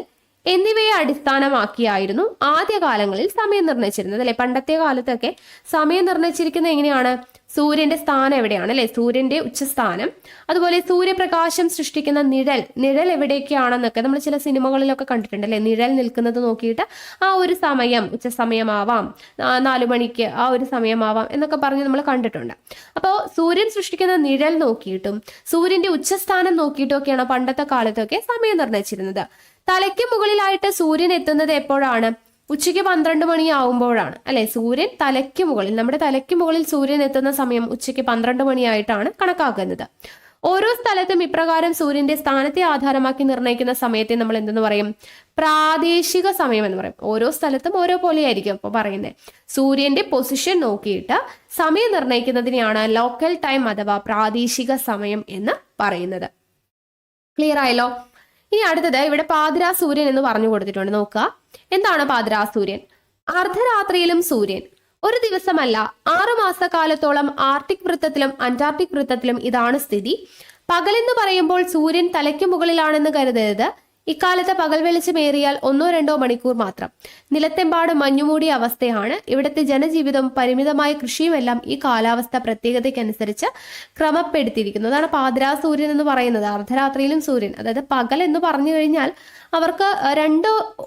എന്നിവയെ അടിസ്ഥാനമാക്കിയായിരുന്നു ആദ്യകാലങ്ങളിൽ സമയം നിർണയിച്ചിരുന്നത്, അല്ലെ? പണ്ടത്തെ കാലത്തൊക്കെ സമയം നിർണയിച്ചിരിക്കുന്നത് എങ്ങനെയാണ്? സൂര്യന്റെ സ്ഥാനം എവിടെയാണ്, അല്ലെ? സൂര്യന്റെ ഉച്ചസ്ഥാനം, അതുപോലെ സൂര്യപ്രകാശം സൃഷ്ടിക്കുന്ന നിഴൽ എവിടേക്കാണെന്നൊക്കെ നമ്മൾ ചില സിനിമകളിലൊക്കെ കണ്ടിട്ടുണ്ട്, അല്ലെ? നിഴൽ നിൽക്കുന്നത് നോക്കിയിട്ട് ആ ഒരു സമയം ഉച്ചസമയമാവാം, 4 മണിക്ക് ആ ഒരു സമയമാവാം എന്നൊക്കെ പറഞ്ഞ് നമ്മൾ കണ്ടിട്ടുണ്ട്. അപ്പോൾ സൂര്യൻ സൃഷ്ടിക്കുന്ന നിഴൽ നോക്കിയിട്ടും സൂര്യന്റെ ഉച്ചസ്ഥാനം നോക്കിയിട്ടും ഒക്കെയാണ് പണ്ടത്തെ കാലത്തൊക്കെ സമയം നിർണയിച്ചിരുന്നത്. തലയ്ക്ക് മുകളിലായിട്ട് സൂര്യൻ എത്തുന്നത് എപ്പോഴാണ്? ഉച്ചയ്ക്ക് 12 മണിയാവുമ്പോഴാണ്, അല്ലെ? സൂര്യൻ തലയ്ക്ക് മുകളിൽ, നമ്മുടെ തലയ്ക്ക് മുകളിൽ സൂര്യൻ എത്തുന്ന സമയം ഉച്ചയ്ക്ക് 12 മണിയായിട്ടാണ് കണക്കാക്കുന്നത്. ഓരോ സ്ഥലത്തും ഇപ്രകാരം സൂര്യന്റെ സ്ഥാനത്തെ ആധാരമാക്കി നിർണ്ണയിക്കുന്ന സമയത്തെ നമ്മൾ എന്തെന്ന് പറയും? പ്രാദേശിക സമയം എന്ന് പറയും. ഓരോ സ്ഥലത്തും ഓരോ പോലെയായിരിക്കും അപ്പോൾ പറയുന്നത്. സൂര്യന്റെ പൊസിഷൻ നോക്കിയിട്ട് സമയം നിർണ്ണയിക്കുന്നതിനെയാണ് ലോക്കൽ ടൈം അഥവാ പ്രാദേശിക സമയം എന്ന് പറയുന്നത്. ക്ലിയർ ആയല്ലോ? ഇനി അടുത്തത് ഇവിടെ പാതിരാ സൂര്യൻ എന്ന് പറഞ്ഞു കൊടുത്തിട്ടുണ്ട്. നോക്കുക, എന്താണ് പാതിരാ സൂര്യൻ? അർദ്ധരാത്രിയിലും സൂര്യൻ ഒരു ദിവസമല്ല 6 മാസക്കാലത്തോളം ആർട്ടിക് വൃത്തത്തിലും അന്റാർട്ടിക് വൃത്തത്തിലും ഇതാണ് സ്ഥിതി. പകലെന്ന് പറയുമ്പോൾ സൂര്യൻ തലയ്ക്ക് മുകളിലാണെന്ന് കരുതരുത്. ഇക്കാലത്ത് പകൽ വെളിച്ചമേറിയാൽ 1-2 മണിക്കൂർ മാത്രം. നിലത്തെമ്പാട് മഞ്ഞുമൂടിയ അവസ്ഥയാണ്. ഇവിടുത്തെ ജനജീവിതവും പരിമിതമായ കൃഷിയുമെല്ലാം ഈ കാലാവസ്ഥ പ്രത്യേകതയ്ക്കനുസരിച്ച് ക്രമപ്പെടുത്തിയിരിക്കുന്നു. അതാണ് പാതിരാ സൂര്യൻ എന്ന് പറയുന്നത്. അർദ്ധരാത്രിയിലും സൂര്യൻ, അതായത് പകൽ എന്ന് പറഞ്ഞു കഴിഞ്ഞാൽ അവർക്ക്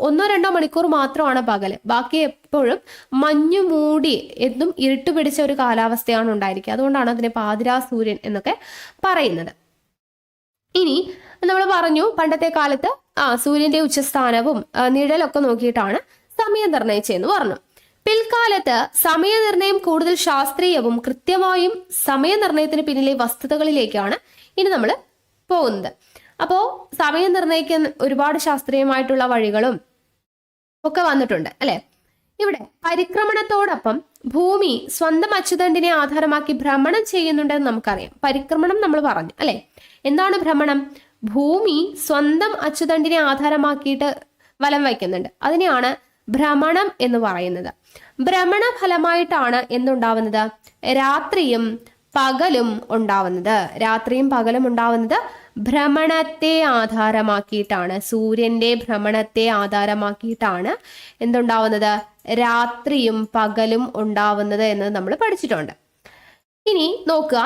1-2 മണിക്കൂർ മാത്രമാണ് പകല്. ബാക്കി എപ്പോഴും മഞ്ഞു മൂടി എന്നും ഇരുട്ട് പിടിച്ച ഒരു കാലാവസ്ഥയാണ് ഉണ്ടായിരിക്കുക. അതുകൊണ്ടാണ് അതിനെ പാതിരാ സൂര്യൻ എന്നൊക്കെ പറയുന്നത്. ഇനി നമ്മൾ പറഞ്ഞു പണ്ടത്തെ കാലത്ത് സൂര്യന്റെ ഉച്ചസ്ഥാനവും നിഴലൊക്കെ നോക്കിയിട്ടാണ് സമയം നിർണയിച്ചതെന്ന് പറഞ്ഞു. പിൽക്കാലത്ത് സമയനിർണയം കൂടുതൽ ശാസ്ത്രീയവും കൃത്യമായും സമയനിർണയത്തിന് പിന്നിലെ വസ്തുതകളിലേക്കാണ് ഇനി നമ്മൾ പോകുന്നത്. അപ്പോൾ സമയം നിർണയിക്കാൻ ഒരുപാട് ശാസ്ത്രീയമായിട്ടുള്ള വഴികളും ഒക്കെ വന്നിട്ടുണ്ട്, അല്ലെ? ഇവിടെ പരിക്രമണത്തോടൊപ്പം ഭൂമി സ്വന്തം അച്ചുതണ്ടിനെ ആധാരമാക്കി ഭ്രമണം ചെയ്യുന്നുണ്ടെന്ന് നമുക്കറിയാം. പരിക്രമണം നമ്മൾ പറഞ്ഞു, അല്ലെ? എന്താണ് ഭ്രമണം? ഭൂമി സ്വന്തം അച്ചുതണ്ടിനെ ആധാരമാക്കിയിട്ട് വലം വയ്ക്കുന്നുണ്ട്. അതിനെയാണ് ഭ്രമണം എന്ന് പറയുന്നത്. ഭ്രമണ ഫലമായിട്ടാണ് എന്തുണ്ടാവുന്നത്? രാത്രിയും പകലും ഉണ്ടാവുന്നത്. രാത്രിയും പകലും ഉണ്ടാവുന്നത് ഭ്രമണത്തെ ആധാരമാക്കിയിട്ടാണ്. സൂര്യന്റെ ഭ്രമണത്തെ ആധാരമാക്കിയിട്ടാണ് എന്തുണ്ടാവുന്നത്? രാത്രിയും പകലും ഉണ്ടാവുന്നത് എന്ന് നമ്മൾ പഠിച്ചിട്ടുണ്ട്. ഇനി നോക്കുക,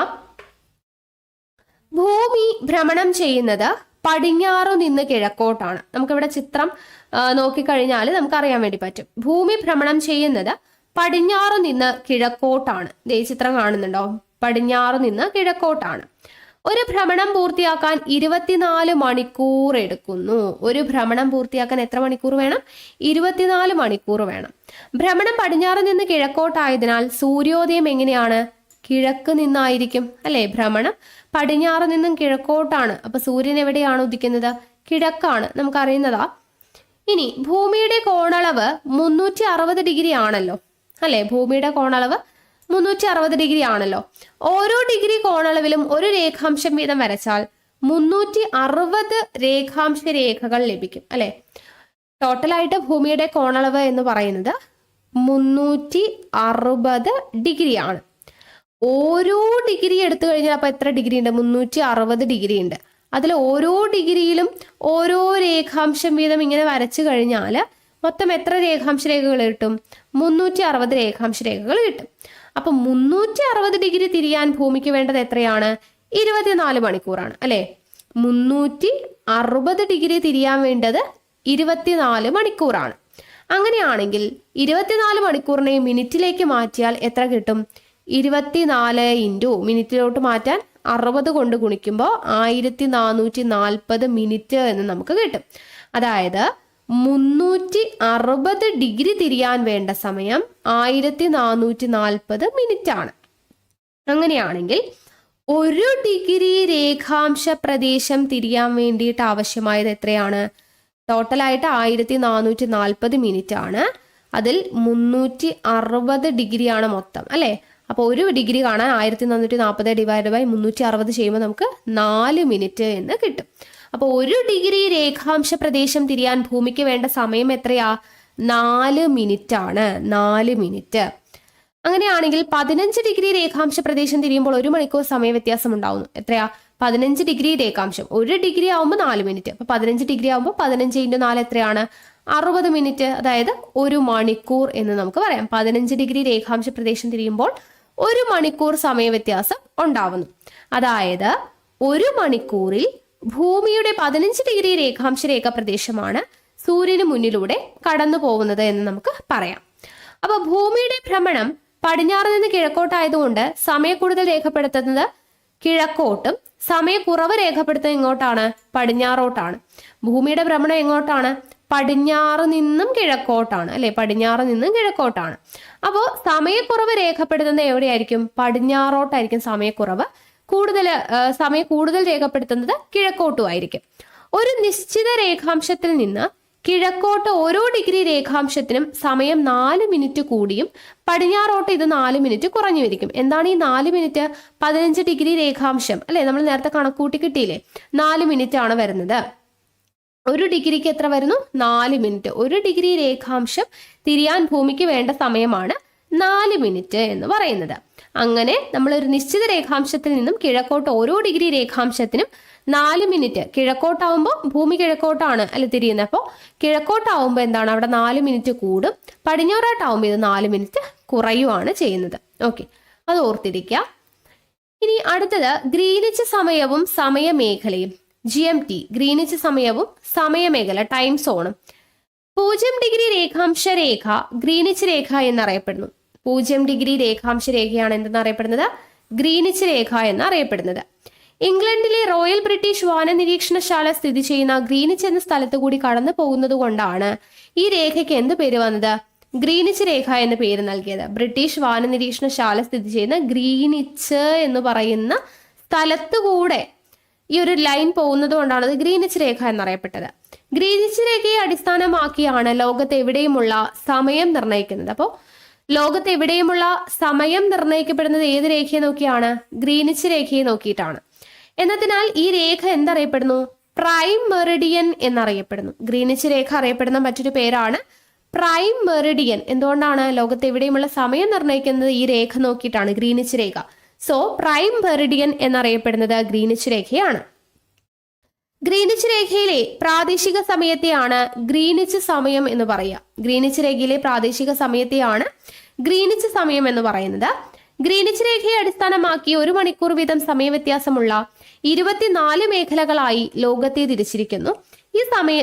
ഭൂമി ഭ്രമണം ചെയ്യുന്നത് പടിഞ്ഞാറു നിന്ന് കിഴക്കോട്ടാണ്. നമുക്കിവിടെ ചിത്രം നോക്കിക്കഴിഞ്ഞാൽ നമുക്കറിയാൻ വേണ്ടി പറ്റും. ഭൂമി ഭ്രമണം ചെയ്യുന്നത് പടിഞ്ഞാറു നിന്ന് കിഴക്കോട്ടാണ്. ഈ ചിത്രം കാണുന്നുണ്ടോ? പടിഞ്ഞാറു നിന്ന് കിഴക്കോട്ടാണ്. ഒരു ഭ്രമണം പൂർത്തിയാക്കാൻ 24 മണിക്കൂർ എടുക്കുന്നു. ഒരു ഭ്രമണം പൂർത്തിയാക്കാൻ എത്ര മണിക്കൂർ വേണം? 24 മണിക്കൂർ വേണം. ഭ്രമണം പടിഞ്ഞാറ് നിന്ന് കിഴക്കോട്ടായതിനാൽ സൂര്യോദയം എങ്ങനെയാണ്? കിഴക്ക് നിന്നായിരിക്കും, അല്ലെ? ഭ്രമണം പടിഞ്ഞാറ് നിന്നും കിഴക്കോട്ടാണ്. അപ്പൊ സൂര്യൻ എവിടെയാണ് ഉദിക്കുന്നത്? കിഴക്കാണ്, നമുക്കറിയുന്നതാ. ഇനി ഭൂമിയുടെ കോണളവ് 360 ഡിഗ്രി ആണല്ലോ, അല്ലെ? ഭൂമിയുടെ കോണളവ് 360 ഡിഗ്രി ആണല്ലോ. ഓരോ ഡിഗ്രി കോണളവിലും ഒരു രേഖാംശം വീതം വരച്ചാൽ 360 രേഖാംശ രേഖകൾ ലഭിക്കും, അല്ലെ? ടോട്ടലായിട്ട് ഭൂമിയുടെ കോണളവ് എന്ന് പറയുന്നത് 360 ഡിഗ്രി ആണ്. ഓരോ ഡിഗ്രി എടുത്തു കഴിഞ്ഞാൽ അപ്പൊ എത്ര ഡിഗ്രി ഉണ്ട്? 360 ഡിഗ്രി ഉണ്ട്. അതിൽ ഓരോ ഡിഗ്രിയിലും ഓരോ രേഖാംശം വീതം ഇങ്ങനെ വരച്ചു കഴിഞ്ഞാൽ മൊത്തം എത്ര രേഖാംശ രേഖകൾ കിട്ടും? 360 രേഖാംശ രേഖകൾ കിട്ടും. അപ്പൊ 360 ഡിഗ്രി തിരിയാൻ ഭൂമിക്ക് വേണ്ടത് എത്രയാണ്? 24 മണിക്കൂറാണ് അല്ലെ. 360 ഡിഗ്രി തിരിയാൻ വേണ്ടത് 24 മണിക്കൂറാണ്. അങ്ങനെയാണെങ്കിൽ 24 മണിക്കൂറിനെ മിനിറ്റിലേക്ക് മാറ്റിയാൽ എത്ര കിട്ടും? 24 ഇൻറ്റു മിനിറ്റിലോട്ട് മാറ്റാൻ 60 കൊണ്ട് ഗുണിക്കുമ്പോൾ 1440 മിനിറ്റ് എന്ന് നമുക്ക് കിട്ടും. അതായത് 360 ഡിഗ്രി തിരിയാൻ വേണ്ട സമയം 1440 മിനിറ്റ് ആണ്. അങ്ങനെയാണെങ്കിൽ 1 ഡിഗ്രി രേഖാംശ പ്രദേശം തിരിയാൻ വേണ്ടിയിട്ട് ആവശ്യമായത് എത്രയാണ്? ടോട്ടലായിട്ട് 1440 മിനിറ്റ് ആണ്. അതിൽ 360 ഡിഗ്രിയാണ് മൊത്തം അല്ലേ. അപ്പോൾ 1 ഡിഗ്രി കാണാൻ 1440 ഡിവൈഡ് ബൈ 360 ചെയ്യുമ്പോൾ നമുക്ക് 4 മിനിറ്റ് എന്ന് കിട്ടും. അപ്പോൾ 1 ഡിഗ്രി രേഖാംശ പ്രദേശം തിരിയാൻ ഭൂമിക്ക് വേണ്ട സമയം എത്രയാ? 4 മിനിറ്റ് ആണ്. 4 മിനിറ്റ്. അങ്ങനെയാണെങ്കിൽ 15 ഡിഗ്രി രേഖാംശ പ്രദേശം തിരിയുമ്പോൾ 1 മണിക്കൂർ സമയ വ്യത്യാസം ഉണ്ടാവുന്നു. എത്രയാ? 15 ഡിഗ്രി രേഖാംശം. 1 ഡിഗ്രി ആവുമ്പോൾ 4 മിനിറ്റ്. അപ്പൊ 15 ഡിഗ്രി ആവുമ്പോൾ 15 × 4 എത്രയാണ്? 60 മിനിറ്റ്. അതായത് 1 മണിക്കൂർ എന്ന് നമുക്ക് പറയാം. 15 ഡിഗ്രി രേഖാംശ പ്രദേശം തിരിയുമ്പോൾ 1 മണിക്കൂർ സമയ വ്യത്യാസം ഉണ്ടാവുന്നു. അതായത് 1 മണിക്കൂറിൽ ഭൂമിയുടെ 15 ഡിഗ്രി രേഖാംശ രേഖ പ്രദേശമാണ് സൂര്യന് മുന്നിലൂടെ കടന്നു പോകുന്നത് എന്ന് നമുക്ക് പറയാം. അപ്പൊ ഭൂമിയുടെ ഭ്രമണം പടിഞ്ഞാറ് നിന്ന് കിഴക്കോട്ടായതുകൊണ്ട് സമയക്കൂടുതൽ രേഖപ്പെടുത്തുന്നത് കിഴക്കോട്ടും സമയക്കുറവ് രേഖപ്പെടുത്തുന്നത് എങ്ങോട്ടാണ്? പടിഞ്ഞാറോട്ടാണ്. ഭൂമിയുടെ ഭ്രമണം എങ്ങോട്ടാണ്? പടിഞ്ഞാറ് നിന്നും കിഴക്കോട്ടാണ് അല്ലെ. പടിഞ്ഞാറ് നിന്നും കിഴക്കോട്ടാണ്. അപ്പോൾ സമയക്കുറവ് രേഖപ്പെടുത്തുന്നത് എവിടെയായിരിക്കും? പടിഞ്ഞാറോട്ടായിരിക്കും സമയക്കുറവ്. സമയം കൂടുതൽ രേഖപ്പെടുത്തുന്നത് കിഴക്കോട്ടും ആയിരിക്കും. ഒരു നിശ്ചിത രേഖാംശത്തിൽ നിന്ന് കിഴക്കോട്ട് ഓരോ ഡിഗ്രി രേഖാംശത്തിനും സമയം 4 മിനിറ്റ് കൂടിയും പടിഞ്ഞാറോട്ട് ഇത് 4 മിനിറ്റ് കുറഞ്ഞുമിരിക്കും. എന്താണ് ഈ 4 മിനിറ്റ്? 15 ഡിഗ്രി രേഖാംശം അല്ലെ, നമ്മൾ നേരത്തെ കണക്കൂട്ടി കിട്ടിയില്ലേ? 4 മിനിറ്റ് ആണ് വരുന്നത്. 1 ഡിഗ്രിക്ക് എത്ര വരുന്നു? 4 മിനിറ്റ്. 1 ഡിഗ്രി രേഖാംശം തിരിയാൻ ഭൂമിക്ക് വേണ്ട സമയമാണ് 4 മിനിറ്റ് എന്ന് പറയുന്നത്. അങ്ങനെ നമ്മൾ ഒരു നിശ്ചിത രേഖാംശത്തിൽ നിന്നും കിഴക്കോട്ട് ഓരോ ഡിഗ്രി രേഖാംശത്തിനും 4 മിനിറ്റ്. കിഴക്കോട്ടാവുമ്പോൾ ഭൂമി കിഴക്കോട്ടാണ് അല്ലെ തിരിയുന്നത്. അപ്പോൾ കിഴക്കോട്ടാവുമ്പോൾ എന്താണ്? അവിടെ 4 മിനിറ്റ് കൂടും. പടിഞ്ഞാറോട്ടാവുമ്പോൾ ഇത് 4 മിനിറ്റ് കുറയുവാണ് ചെയ്യുന്നത്. ഓക്കെ, അത് ഓർത്തിരിക്കുക. ഇനി അടുത്തത് ഗ്രീനിച്ച് സമയവും സമയമേഖലയും. GMT, ഗ്രീനിച്ച് സമയവും സമയമേഖല, ടൈം സോണും. 0 ഡിഗ്രി രേഖാംശ രേഖ ഗ്രീനിച്ച് രേഖ എന്നറിയപ്പെടുന്നു. 0 ഡിഗ്രി രേഖാംശ രേഖയാണ് എന്തെന്നറിയപ്പെടുന്നത്? ഗ്രീനിച്ച് രേഖ എന്നറിയപ്പെടുന്നത്. ഇംഗ്ലണ്ടിലെ റോയൽ ബ്രിട്ടീഷ് വാനനിരീക്ഷണശാല സ്ഥിതി ചെയ്യുന്ന ഗ്രീനിച്ച് എന്ന സ്ഥലത്തു കൂടി കടന്നു പോകുന്നത് കൊണ്ടാണ് ഈ രേഖയ്ക്ക് എന്ത് പേര് വന്നത്? ഗ്രീനിച്ച് രേഖ എന്ന് പേര് നൽകിയത്. ബ്രിട്ടീഷ് വാനനിരീക്ഷണശാല സ്ഥിതി ചെയ്യുന്ന ഗ്രീനിച്ച് എന്ന് പറയുന്ന സ്ഥലത്തുകൂടെ ഈ ഒരു ലൈൻ പോകുന്നത് കൊണ്ടാണ് അത് ഗ്രീനിച്ച് രേഖ എന്നറിയപ്പെട്ടത്. ഗ്രീനിച്ച് രേഖയെ അടിസ്ഥാനമാക്കിയാണ് ലോകത്ത് എവിടെയുമുള്ള സമയം നിർണ്ണയിക്കുന്നത്. അപ്പോൾ ലോകത്ത് എവിടെയുമുള്ള സമയം നിർണ്ണയിക്കപ്പെടുന്നത് ഏത് രേഖയെ നോക്കിയാണ്? ഗ്രീനിച്ച് രേഖയെ നോക്കിയിട്ടാണ്. എന്നതിനാൽ ഈ രേഖ എന്തറിയപ്പെടുന്നു? പ്രൈം മെറിഡിയൻ എന്നറിയപ്പെടുന്നു. ഗ്രീനിച്ച് രേഖ അറിയപ്പെടുന്ന മറ്റൊരു പേരാണ് പ്രൈം മെറിഡിയൻ. എന്തുകൊണ്ടാണ്? ലോകത്ത് എവിടെയുമുള്ള സമയം നിർണ്ണയിക്കുന്നത് ഈ രേഖ നോക്കിയിട്ടാണ്, ഗ്രീനിച്ച് രേഖ. സോ പ്രൈം മെറിഡിയൻ എന്നറിയപ്പെടുന്നത് ഗ്രീനിച്ച് രേഖയാണ്. ഗ്രീനിച്ച് രേഖയിലെ പ്രാദേശിക സമയത്തെയാണ് ഗ്രീനിച്ച് സമയം എന്ന് പറയുക. ഗ്രീനിച്ച് രേഖയിലെ പ്രാദേശിക സമയത്തെയാണ് ഗ്രീനിച്ച് സമയം എന്ന് പറയുന്നത്. ഗ്രീനിച്ച് രേഖയെ അടിസ്ഥാനമാക്കി 1 മണിക്കൂർ വീതം സമയവ്യത്യാസമുള്ള 24 മേഖലകളായി ലോകത്തെ തിരിച്ചിരിക്കുന്നു.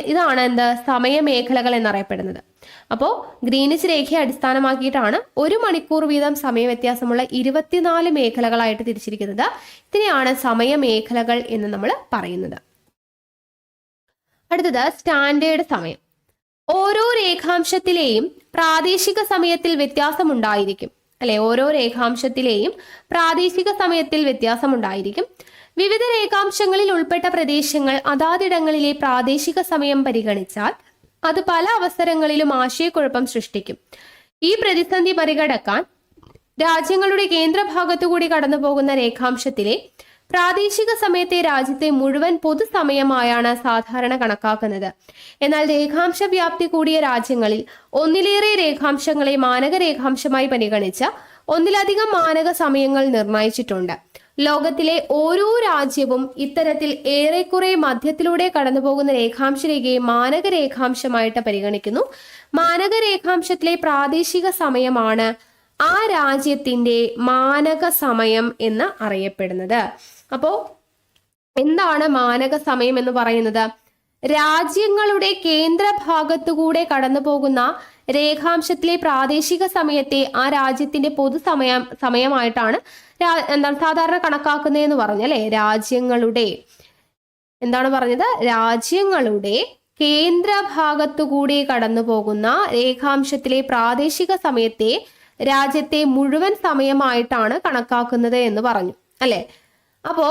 ഇതാണ് എന്ത്? സമയമേഖലകൾ എന്നറിയപ്പെടുന്നത്. അപ്പോൾ ഗ്രീനിച്ച് രേഖയെ അടിസ്ഥാനമാക്കിയിട്ടാണ് 1 മണിക്കൂർ വീതം സമയവ്യത്യാസമുള്ള 24 മേഖലകളായിട്ട് തിരിച്ചിരിക്കുന്നത്. ഇതിനെയാണ് സമയമേഖലകൾ എന്ന് നമ്മൾ പറയുന്നത്. അടുത്തത് സ്റ്റാൻഡേർഡ് സമയം. ഓരോ രേഖാംശത്തിലെയും പ്രാദേശിക സമയത്തിൽ വ്യത്യാസമുണ്ടായിരിക്കും അല്ലെ. ഓരോ രേഖാംശത്തിലെയും പ്രാദേശിക സമയത്തിൽ വ്യത്യാസമുണ്ടായിരിക്കും. വിവിധ രേഖാംശങ്ങളിൽ ഉൾപ്പെട്ട പ്രദേശങ്ങൾ അതാതിടങ്ങളിലെ പ്രാദേശിക സമയം പരിഗണിച്ചാൽ അത് പല അവസരങ്ങളിലും ആശയക്കുഴപ്പം സൃഷ്ടിക്കും. ഈ പ്രതിസന്ധി മറികടക്കാൻ രാജ്യങ്ങളുടെ കേന്ദ്രഭാഗത്തുകൂടി കടന്നു പോകുന്ന രേഖാംശത്തിലെ പ്രാദേശിക സമയത്തെ രാജ്യത്തെ മുഴുവൻ പൊതുസമയമായാണ് സാധാരണ കണക്കാക്കുന്നത്. എന്നാൽ രേഖാംശ വ്യാപ്തി കൂടിയ രാജ്യങ്ങളിൽ ഒന്നിലേറെ രേഖാംശങ്ങളെ മാനക രേഖാംശമായി പരിഗണിച്ച ഒന്നിലധികം മാനക സമയങ്ങൾ നിർണയിച്ചിട്ടുണ്ട്. ലോകത്തിലെ ഓരോ രാജ്യവും ഇത്തരത്തിൽ ഏറെക്കുറെ മധ്യത്തിലൂടെ കടന്നുപോകുന്ന രേഖാംശ രേഖയെ മാനക രേഖാംശമായിട്ട് പരിഗണിക്കുന്നു. മാനക രേഖാംശത്തിലെ പ്രാദേശിക സമയമാണ് ആ രാജ്യത്തിന്റെ മാനക സമയം എന്ന് അറിയപ്പെടുന്നത്. അപ്പോ എന്താണ് മാനക സമയം എന്ന് പറയുന്നത്? രാജ്യങ്ങളുടെ കേന്ദ്രഭാഗത്തുകൂടെ കടന്നു പോകുന്ന രേഖാംശത്തിലെ പ്രാദേശിക സമയത്തെ ആ രാജ്യത്തിന്റെ സമയമായിട്ടാണ് എന്താണ് സാധാരണ കണക്കാക്കുന്നതെന്ന് പറഞ്ഞു അല്ലെ. രാജ്യങ്ങളുടെ എന്താണ് പറഞ്ഞത്? രാജ്യങ്ങളുടെ കേന്ദ്രഭാഗത്തുകൂടി കടന്നു പോകുന്ന രേഖാംശത്തിലെ പ്രാദേശിക സമയത്തെ രാജ്യത്തെ മുഴുവൻ സമയമായിട്ടാണ് കണക്കാക്കുന്നത് എന്ന് പറഞ്ഞു അല്ലെ. അപ്പോ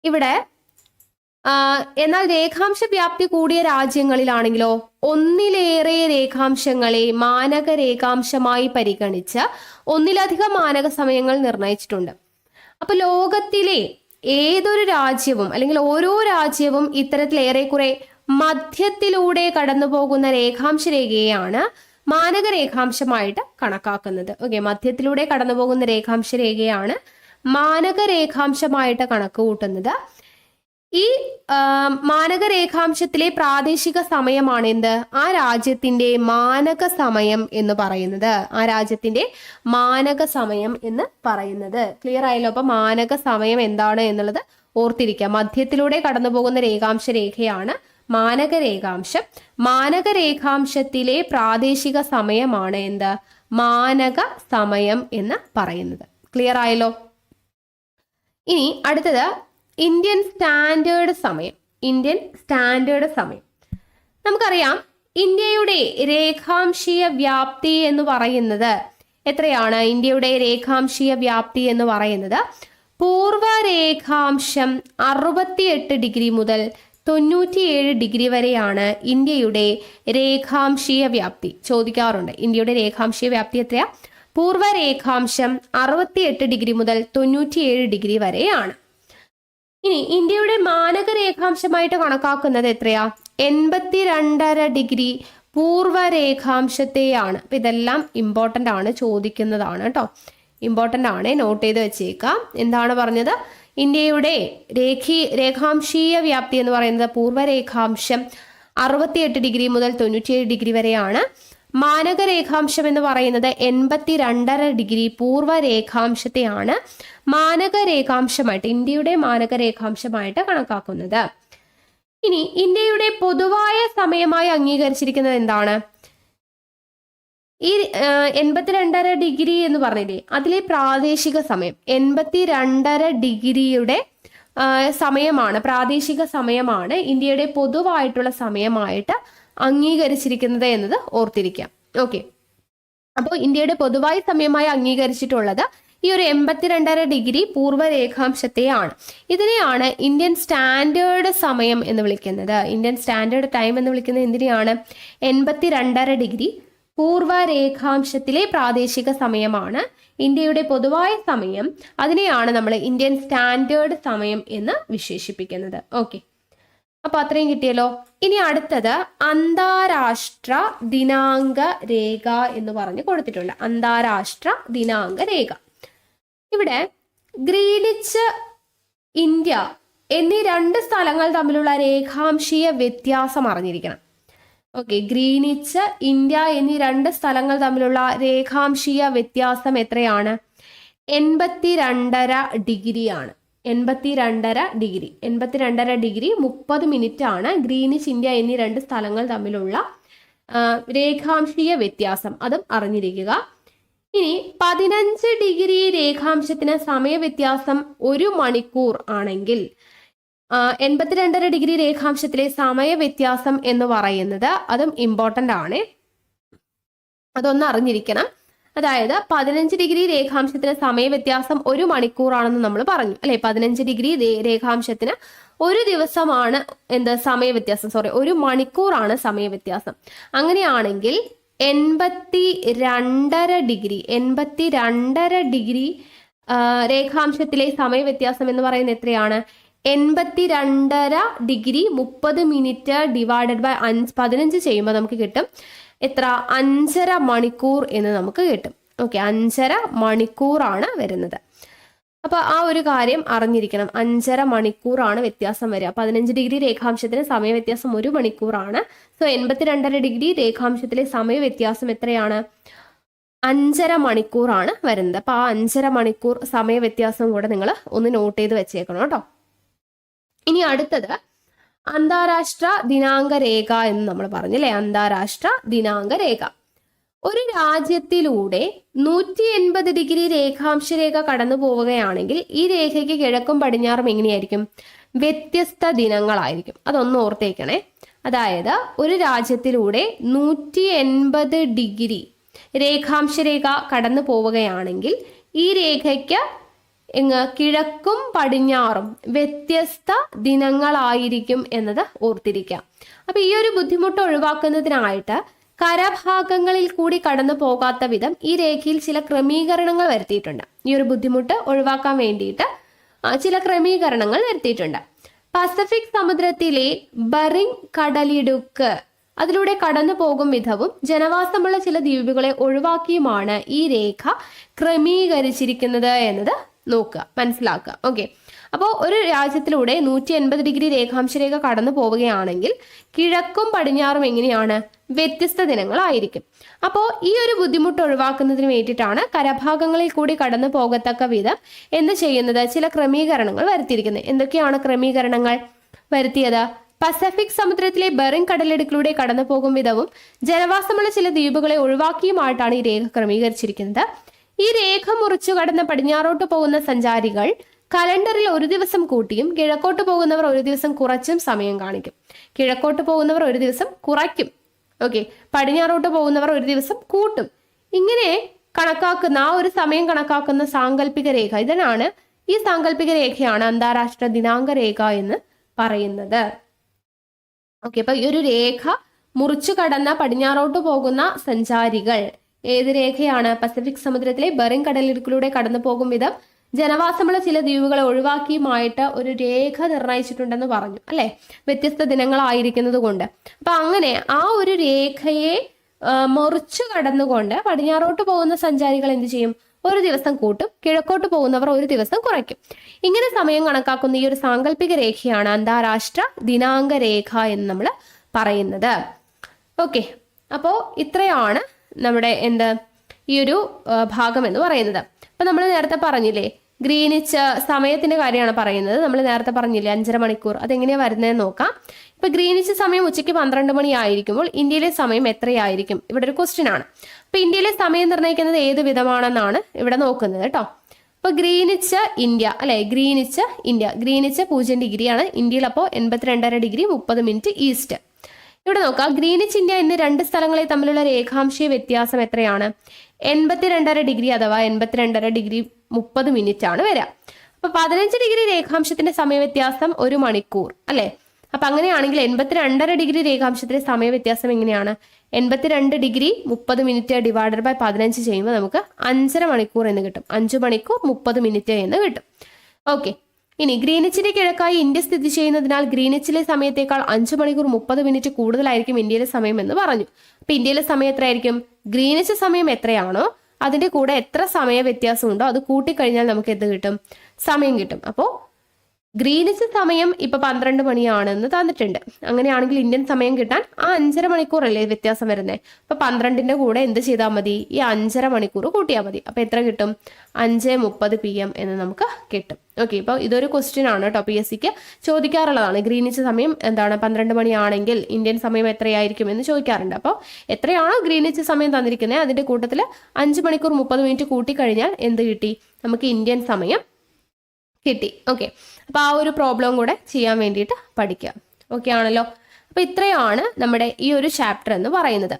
ഇവിടെ എന്നാൽ രേഖാംശ വ്യാപ്തി കൂടിയ രാജ്യങ്ങളിലാണെങ്കിലോ ഒന്നിലേറെ രേഖാംശങ്ങളെ മാനക രേഖാംശമായി പരിഗണിച്ച് ഒന്നിലധികം മാനക സമയങ്ങൾ നിർണയിച്ചിട്ടുണ്ട്. അപ്പൊ ലോകത്തിലെ ഏതൊരു രാജ്യവും അല്ലെങ്കിൽ ഓരോ രാജ്യവും ഇത്തരത്തിൽ ഏറെക്കുറെ മധ്യത്തിലൂടെ കടന്നു പോകുന്ന രേഖാംശ രേഖയെയാണ് മാനക രേഖാംശമായിട്ട് കണക്കാക്കുന്നത്. ഓക്കെ, മധ്യത്തിലൂടെ കടന്നു പോകുന്ന രേഖാംശ രേഖയാണ് മാനക രേഖാംശമായിട്ട് കണക്ക് കൂട്ടുന്നത്. ഈ മാനക രേഖാംശത്തിലെ പ്രാദേശിക സമയമാണ് എന്ത്? ആ രാജ്യത്തിന്റെ മാനക സമയം എന്ന് പറയുന്നത്. ആ രാജ്യത്തിന്റെ മാനക സമയം എന്ന് പറയുന്നത്. ക്ലിയർ ആയല്ലോ? അപ്പൊ മാനക സമയം എന്താണ് എന്നുള്ളത് ഓർത്തിരിക്കുക. മധ്യത്തിലൂടെ കടന്നു പോകുന്ന രേഖാംശ രേഖയാണ് മാനക രേഖാംശം. മാനക രേഖാംശത്തിലെ പ്രാദേശിക സമയമാണ് എന്ത്? മാനക സമയം എന്ന് പറയുന്നത്. ക്ലിയർ ആയല്ലോ? ഇനി അടുത്തത് ഇന്ത്യൻ സ്റ്റാൻഡേർഡ് സമയം. ഇന്ത്യൻ സ്റ്റാൻഡേർഡ് സമയം നമുക്കറിയാം. ഇന്ത്യയുടെ രേഖാംശീയ വ്യാപ്തി എന്ന് പറയുന്നത് എത്രയാണ്? ഇന്ത്യയുടെ രേഖാംശീയ വ്യാപ്തി എന്ന് പറയുന്നത് പൂർവ്വരേഖാംശം 68 ഡിഗ്രി മുതൽ 97 ഡിഗ്രി വരെയാണ് ഇന്ത്യയുടെ രേഖാംശീയ വ്യാപ്തി. ചോദിക്കാറുണ്ട് ഇന്ത്യയുടെ രേഖാംശീയ വ്യാപ്തി എത്രയാ? പൂർവ്വരേഖാംശം 68 ഡിഗ്രി മുതൽ 97 ഡിഗ്രി വരെയാണ്. ഇനി ഇന്ത്യയുടെ മാനക രേഖാംശമായിട്ട് കണക്കാക്കുന്നത് എത്രയാ? 82.5 ഡിഗ്രി പൂർവ്വരേഖാംശത്തെയാണ്. അപ്പൊ ഇതെല്ലാം ഇമ്പോർട്ടൻ്റ് ആണ്, ചോദിക്കുന്നതാണ് കേട്ടോ. ഇമ്പോർട്ടൻ്റ് ആണ്, നോട്ട് ചെയ്ത് വെച്ചേക്കാം. എന്താണ് പറഞ്ഞത്? ഇന്ത്യയുടെ രേഖാംശീയ വ്യാപ്തി എന്ന് പറയുന്നത് പൂർവ്വരേഖാംശം 68 ഡിഗ്രി മുതൽ 97 ഡിഗ്രി വരെയാണ്. മാനക രേഖാംശം എന്ന് പറയുന്നത് 82.5 ഡിഗ്രി പൂർവ്വരേഖാംശത്തെയാണ് മാനക രേഖാംശമായിട്ട്, ഇന്ത്യയുടെ മാനക രേഖാംശമായിട്ട് കണക്കാക്കുന്നത്. ഇനി ഇന്ത്യയുടെ പൊതുവായ സമയമായി അംഗീകരിച്ചിരിക്കുന്നത് എന്താണ്? ഈ 82.5 ഡിഗ്രി എന്ന് പറഞ്ഞില്ലേ, അതിലെ പ്രാദേശിക സമയം 82.5 ഡിഗ്രിയുടെ സമയമാണ്, പ്രാദേശിക സമയമാണ് ഇന്ത്യയുടെ പൊതുവായിട്ടുള്ള സമയമായിട്ട് അംഗീകരിച്ചിരിക്കുന്നത് എന്നത് ഓർത്തിരിക്കാം. ഓക്കെ, അപ്പോൾ ഇന്ത്യയുടെ പൊതുവായ സമയമായി അംഗീകരിച്ചിട്ടുള്ളത് ഈ ഒരു 82.5 ഡിഗ്രി പൂർവ്വരേഖാംശത്തെയാണ്. ഇതിനെയാണ് ഇന്ത്യൻ സ്റ്റാൻഡേർഡ് സമയം എന്ന് വിളിക്കുന്നത്. ഇന്ത്യൻ സ്റ്റാൻഡേർഡ് ടൈം എന്ന് വിളിക്കുന്നത് എന്തിനെയാണ്? 82.5 ഡിഗ്രി പൂർവ്വരേഖാംശത്തിലെ പ്രാദേശിക സമയമാണ് ഇന്ത്യയുടെ പൊതുവായ സമയം. അതിനെയാണ് നമ്മൾ ഇന്ത്യൻ സ്റ്റാൻഡേർഡ് സമയം എന്ന് വിശേഷിപ്പിക്കുന്നത്. ഓക്കെ, അപ്പൊ അത്രയും കിട്ടിയല്ലോ. ഇനി അടുത്തത് അന്താരാഷ്ട്ര ദിനാങ്ക രേഖ എന്ന് പറഞ്ഞ് കൊടുത്തിട്ടുണ്ട്. അന്താരാഷ്ട്ര ദിനാങ്ക രേഖ. ഇവിടെ ഗ്രീനിച്ച്, ഇന്ത്യ എന്നീ 2 സ്ഥലങ്ങൾ തമ്മിലുള്ള രേഖാംശീയ വ്യത്യാസം അറിഞ്ഞിരിക്കണം. ഓക്കെ, ഗ്രീനിച്ച്, ഇന്ത്യ എന്നീ 2 സ്ഥലങ്ങൾ തമ്മിലുള്ള രേഖാംശീയ വ്യത്യാസം എത്രയാണ്? 82.5 ഡിഗ്രിയാണ്. 82.5 ഡിഗ്രി 82.5 ഡിഗ്രി 30 മിനിറ്റ് ആണ് ഗ്രീനിച്ച്, ഇന്ത്യ എന്നീ 2 സ്ഥലങ്ങൾ തമ്മിലുള്ള രേഖാംശീയ വ്യത്യാസം. അതും അറിഞ്ഞിരിക്കുക. ഇനി 15 ഡിഗ്രി രേഖാംശത്തിന് സമയവ്യത്യാസം 1 മണിക്കൂർ ആണെങ്കിൽ 82.5 ഡിഗ്രി രേഖാംശത്തിലെ സമയവ്യത്യാസം എന്ന് പറയുന്നത് അതും ഇമ്പോർട്ടൻ്റ് ആണ്, അതൊന്ന് അറിഞ്ഞിരിക്കണം. അതായത് 15 ഡിഗ്രി രേഖാംശത്തിന് സമയവ്യത്യാസം 1 മണിക്കൂറാണെന്ന് നമ്മൾ പറഞ്ഞു അല്ലെ. 15 ഡിഗ്രി രേഖാംശത്തിന് ഒരു ദിവസമാണ് സമയവ്യത്യാസം, 1 മണിക്കൂറാണ് സമയവ്യത്യാസം. അങ്ങനെയാണെങ്കിൽ 82.5 ഡിഗ്രി രേഖാംശത്തിലെ സമയവ്യത്യാസം എന്ന് പറയുന്നത് എത്രയാണ്? 82.5 ഡിഗ്രി 30 മിനിറ്റ് ഡിവൈഡഡ് ബൈ 15 ചെയ്യുമ്പോൾ നമുക്ക് കിട്ടും എത്ര? 5.5 മണിക്കൂർ എന്ന് നമുക്ക് കിട്ടും. ഓക്കെ, 5.5 മണിക്കൂറാണ് വരുന്നത്. അപ്പൊ ആ ഒരു കാര്യം അറിഞ്ഞിരിക്കണം. 5.5 മണിക്കൂറാണ് വ്യത്യാസം വരിക. 15 ഡിഗ്രി രേഖാംശത്തിന് സമയ വ്യത്യാസം 1 മണിക്കൂറാണ്. സോ 82.5 ഡിഗ്രി രേഖാംശത്തിലെ സമയ വ്യത്യാസം എത്രയാണ്? 5.5 മണിക്കൂറാണ് വരുന്നത്. അപ്പൊ ആ 5.5 മണിക്കൂർ സമയ വ്യത്യാസം കൂടെ നിങ്ങൾ ഒന്ന് നോട്ട് ചെയ്ത് വെച്ചേക്കണം കേട്ടോ. ഇനി അടുത്തത് അന്താരാഷ്ട്ര ദിനാങ്ക രേഖ എന്ന് നമ്മൾ പറഞ്ഞില്ലേ, അന്താരാഷ്ട്ര ദിനാങ്ക രേഖ. ഒരു രാജ്യത്തിലൂടെ 180 ഡിഗ്രി രേഖാംശ രേഖ കടന്നു പോവുകയാണെങ്കിൽ ഈ രേഖയ്ക്ക് കിഴക്കും പടിഞ്ഞാറും എങ്ങനെയായിരിക്കും? വ്യത്യസ്ത ദിനങ്ങളായിരിക്കും. അതൊന്ന് ഓർത്തേക്കണേ. അതായത് ഒരു രാജ്യത്തിലൂടെ 180 ഡിഗ്രി രേഖാംശ രേഖ കടന്നു പോവുകയാണെങ്കിൽ ഈ രേഖയ്ക്ക് കിഴക്കും പടിഞ്ഞാറും വ്യത്യസ്ത ദിനങ്ങളായിരിക്കും എന്നത് ഓർത്തിരിക്കാം. അപ്പൊ ഈ ഒരു ബുദ്ധിമുട്ട് ഒഴിവാക്കുന്നതിനായിട്ട് കരഭാഗങ്ങളിൽ കൂടി കടന്നു പോകാത്ത വിധം ഈ രേഖയിൽ ചില ക്രമീകരണങ്ങൾ വരുത്തിയിട്ടുണ്ട്. ഈ ഒരു ബുദ്ധിമുട്ട് ഒഴിവാക്കാൻ വേണ്ടിയിട്ട് ചില ക്രമീകരണങ്ങൾ വരുത്തിയിട്ടുണ്ട്. പസഫിക് സമുദ്രത്തിലെ ബറിംഗ് കടലിടുക്ക് അതിലൂടെ കടന്നു പോകും വിധവും ജനവാസമുള്ള ചില ദ്വീപുകളെ ഒഴിവാക്കിയുമാണ് ഈ രേഖ ക്രമീകരിച്ചിരിക്കുന്നത് എന്നത് നോക്കുക, മനസ്സിലാക്കുക. ഓക്കെ, അപ്പോൾ ഒരു രാജ്യത്തിലൂടെ 180 ഡിഗ്രി രേഖാംശ രേഖ കടന്നു പോവുകയാണെങ്കിൽ കിഴക്കും പടിഞ്ഞാറും എങ്ങനെയാണ്? വ്യത്യസ്ത ദിനങ്ങളായിരിക്കും. അപ്പോൾ ഈ ഒരു ബുദ്ധിമുട്ട് ഒഴിവാക്കുന്നതിന് വേണ്ടിയിട്ടാണ് കരഭാഗങ്ങളിൽ കൂടി കടന്നു പോകത്തക്ക വിധം എന്ത് ചെയ്യുന്നത്? ചില ക്രമീകരണങ്ങൾ വരുത്തിയിരിക്കുന്നത്. എന്തൊക്കെയാണ് ക്രമീകരണങ്ങൾ വരുത്തിയത്? പസഫിക് സമുദ്രത്തിലെ ബെറിംഗ് കടലിടുക്കിലൂടെ കടന്നു പോകും വിധവും ജനവാസമുള്ള ചില ദ്വീപുകളെ ഒഴിവാക്കിയുമായിട്ടാണ് ഈ രേഖ ക്രമീകരിച്ചിരിക്കുന്നത്. ഈ രേഖ മുറിച്ചു കടന്ന് പടിഞ്ഞാറോട്ട് പോകുന്ന സഞ്ചാരികൾ കലണ്ടറിൽ ഒരു ദിവസം കൂട്ടിയും കിഴക്കോട്ട് പോകുന്നവർ ഒരു ദിവസം കുറച്ചും സമയം കാണിക്കും. കിഴക്കോട്ട് പോകുന്നവർ ഒരു ദിവസം കുറയ്ക്കും. ഓക്കെ, പടിഞ്ഞാറോട്ട് പോകുന്നവർ ഒരു ദിവസം കൂട്ടും. ഇങ്ങനെ കണക്കാക്കുന്ന ആ ഒരു സമയം കണക്കാക്കുന്ന സാങ്കല്പിക രേഖ, ഇതിനാണ് ഈ സാങ്കല്പിക രേഖയാണ് അന്താരാഷ്ട്ര ദിനാങ്ക രേഖ എന്ന് പറയുന്നത്. ഓക്കെ, അപ്പൊ ഈ ഒരു രേഖ മുറിച്ചു കടന്ന പടിഞ്ഞാറോട്ട് പോകുന്ന സഞ്ചാരികൾ ഏത് രേഖയാണ്? പസഫിക് സമുദ്രത്തിലെ ബെറിംഗ് കടലിടുക്കിലൂടെ കടന്നു പോകും വിധം ജനവാസമുള്ള ചില ദ്വീപുകളെ ഒഴിവാക്കിയുമായിട്ട് ഒരു രേഖ നിർണയിച്ചിട്ടുണ്ടെന്ന് പറഞ്ഞു അല്ലെ, വ്യത്യസ്ത ദിനങ്ങളായിരിക്കുന്നത് കൊണ്ട്. അപ്പൊ അങ്ങനെ ആ ഒരു രേഖയെ മുറിച്ചു കടന്നുകൊണ്ട് പടിഞ്ഞാറോട്ട് പോകുന്ന സഞ്ചാരികൾ എന്ത് ചെയ്യും? ഒരു ദിവസം കൂട്ടും, കിഴക്കോട്ട് പോകുന്നവർ ഒരു ദിവസം കുറയ്ക്കും. ഇങ്ങനെ സമയം കണക്കാക്കുന്ന ഈ ഒരു സാങ്കല്പിക രേഖയാണ് അന്താരാഷ്ട്ര ദിനാങ്ക രേഖ എന്ന് നമ്മൾ പറയുന്നത്. ഓക്കെ, അപ്പോൾ ഇത്രയാണ് നമ്മുടെ ഈ ഒരു ഭാഗം എന്ന് പറയുന്നത്. അപ്പൊ നമ്മൾ നേരത്തെ പറഞ്ഞില്ലേ, ഗ്രീനിച്ച് സമയത്തിന്റെ കാര്യമാണ് പറയുന്നത്. നമ്മൾ നേരത്തെ പറഞ്ഞില്ലേ 5.5 മണിക്കൂർ, അതെങ്ങനെയാ വരുന്നതെന്ന് നോക്കാം. ഇപ്പൊ ഗ്രീനിച്ച് സമയം ഉച്ചയ്ക്ക് 12 മണി ആയിരിക്കുമ്പോൾ ഇന്ത്യയിലെ സമയം എത്രയായിരിക്കും? ഇവിടെ ഒരു ക്വസ്റ്റ്യൻ ആണ്. അപ്പൊ ഇന്ത്യയിലെ സമയം നിർണ്ണയിക്കുന്നത് ഏത് വിധമാണെന്നാണ് ഇവിടെ നോക്കുന്നത് കേട്ടോ. അപ്പൊ ഗ്രീനിച്ച് ഇന്ത്യ അല്ലെ, ഗ്രീനിച്ച് ഇന്ത്യ, ഗ്രീനിച്ച് 0 ഡിഗ്രിയാണ് ഇന്ത്യയിൽ. അപ്പോൾ 82.5 ഡിഗ്രി 30 മിനിറ്റ് ഈസ്റ്റ്. ഇവിടെ നോക്കാം, ഗ്രീനിച്ച് ഇന്ത്യ എന്നീ രണ്ട് സ്ഥലങ്ങളെ തമ്മിലുള്ള രേഖാംശീയ വ്യത്യാസം എത്രയാണ്? 82.5 ഡിഗ്രി അഥവാ 82.5 ഡിഗ്രി 30 മിനിറ്റ് ആണ് വരിക. അപ്പൊ 15 ഡിഗ്രി രേഖാംശത്തിന്റെ സമയ വ്യത്യാസം 1 മണിക്കൂർ അല്ലെ. അപ്പൊ അങ്ങനെയാണെങ്കിൽ 82.5 ഡിഗ്രി രേഖാംശത്തിന്റെ സമയ വ്യത്യാസം എങ്ങനെയാണ്? 82 ഡിഗ്രി 30 മിനിറ്റ് ഡിവൈഡഡ് ബൈ 15 ചെയ്യുമ്പോൾ നമുക്ക് 5.5 മണിക്കൂർ എന്ന് കിട്ടും. 5 മണിക്കൂർ 30 മിനിറ്റ് എന്ന് കിട്ടും. ഓക്കെ, ഇനി ഗ്രീനിച്ചിന്റെ കിഴക്കായി ഇന്ത്യ സ്ഥിതി ചെയ്യുന്നതിനാൽ ഗ്രീനിച്ചിലെ സമയത്തേക്കാൾ 5 മണിക്കൂർ 30 മിനിറ്റ് കൂടുതലായിരിക്കും ഇന്ത്യയിലെ സമയം എന്ന് പറഞ്ഞു. അപ്പൊ ഇന്ത്യയിലെ സമയം എത്രയായിരിക്കും? ഗ്രീനിച്ച് സമയം എത്രയാണോ അതിന്റെ കൂടെ എത്ര സമയ വ്യത്യാസം ഉണ്ടോ അത് കൂട്ടിക്കഴിഞ്ഞാൽ നമുക്ക് എന്ത് കിട്ടും? സമയം കിട്ടും. അപ്പോൾ ഗ്രീനിച്ച് സമയം ഇപ്പൊ 12 മണിയാണെന്ന് തന്നിട്ടുണ്ട്. അങ്ങനെയാണെങ്കിൽ ഇന്ത്യൻ സമയം കിട്ടാൻ ആ 5.5 മണിക്കൂറല്ലേ വ്യത്യാസം വരുന്നത്. അപ്പൊ 12ന്റെ കൂടെ എന്ത് ചെയ്താൽ മതി? ഈ 5.5 മണിക്കൂർ കൂട്ടിയാൽ മതി. അപ്പൊ എത്ര കിട്ടും? 5:30 PM എന്ന് നമുക്ക് കിട്ടും. ഓക്കെ, ഇപ്പൊ ഇതൊരു ക്വസ്റ്റ്യൻ ആണ് കേട്ടോ, PSCക്ക് ചോദിക്കാറുള്ളതാണ്. ഗ്രീനിച്ച് സമയം 12 മണിയാണെങ്കിൽ ഇന്ത്യൻ സമയം എത്രയായിരിക്കും എന്ന് ചോദിക്കാറുണ്ട്. അപ്പോൾ എത്രയാണോ ഗ്രീനിച്ച് സമയം തന്നിരിക്കുന്നത് അതിന്റെ കൂട്ടത്തിൽ 5 മണിക്കൂർ 30 മിനിറ്റ് കൂട്ടിക്കഴിഞ്ഞാൽ എന്ത് കിട്ടി? നമുക്ക് ഇന്ത്യൻ സമയം കിട്ടി. ഓക്കെ, അപ്പൊ ആ ഒരു പ്രോബ്ലം കൂടെ ചെയ്യാൻ വേണ്ടിയിട്ട് പഠിക്കുക. ഓക്കെ ആണല്ലോ. അപ്പൊ ഇത്രയാണ് നമ്മുടെ ഈ ഒരു ചാപ്റ്റർ എന്ന് പറയുന്നത്.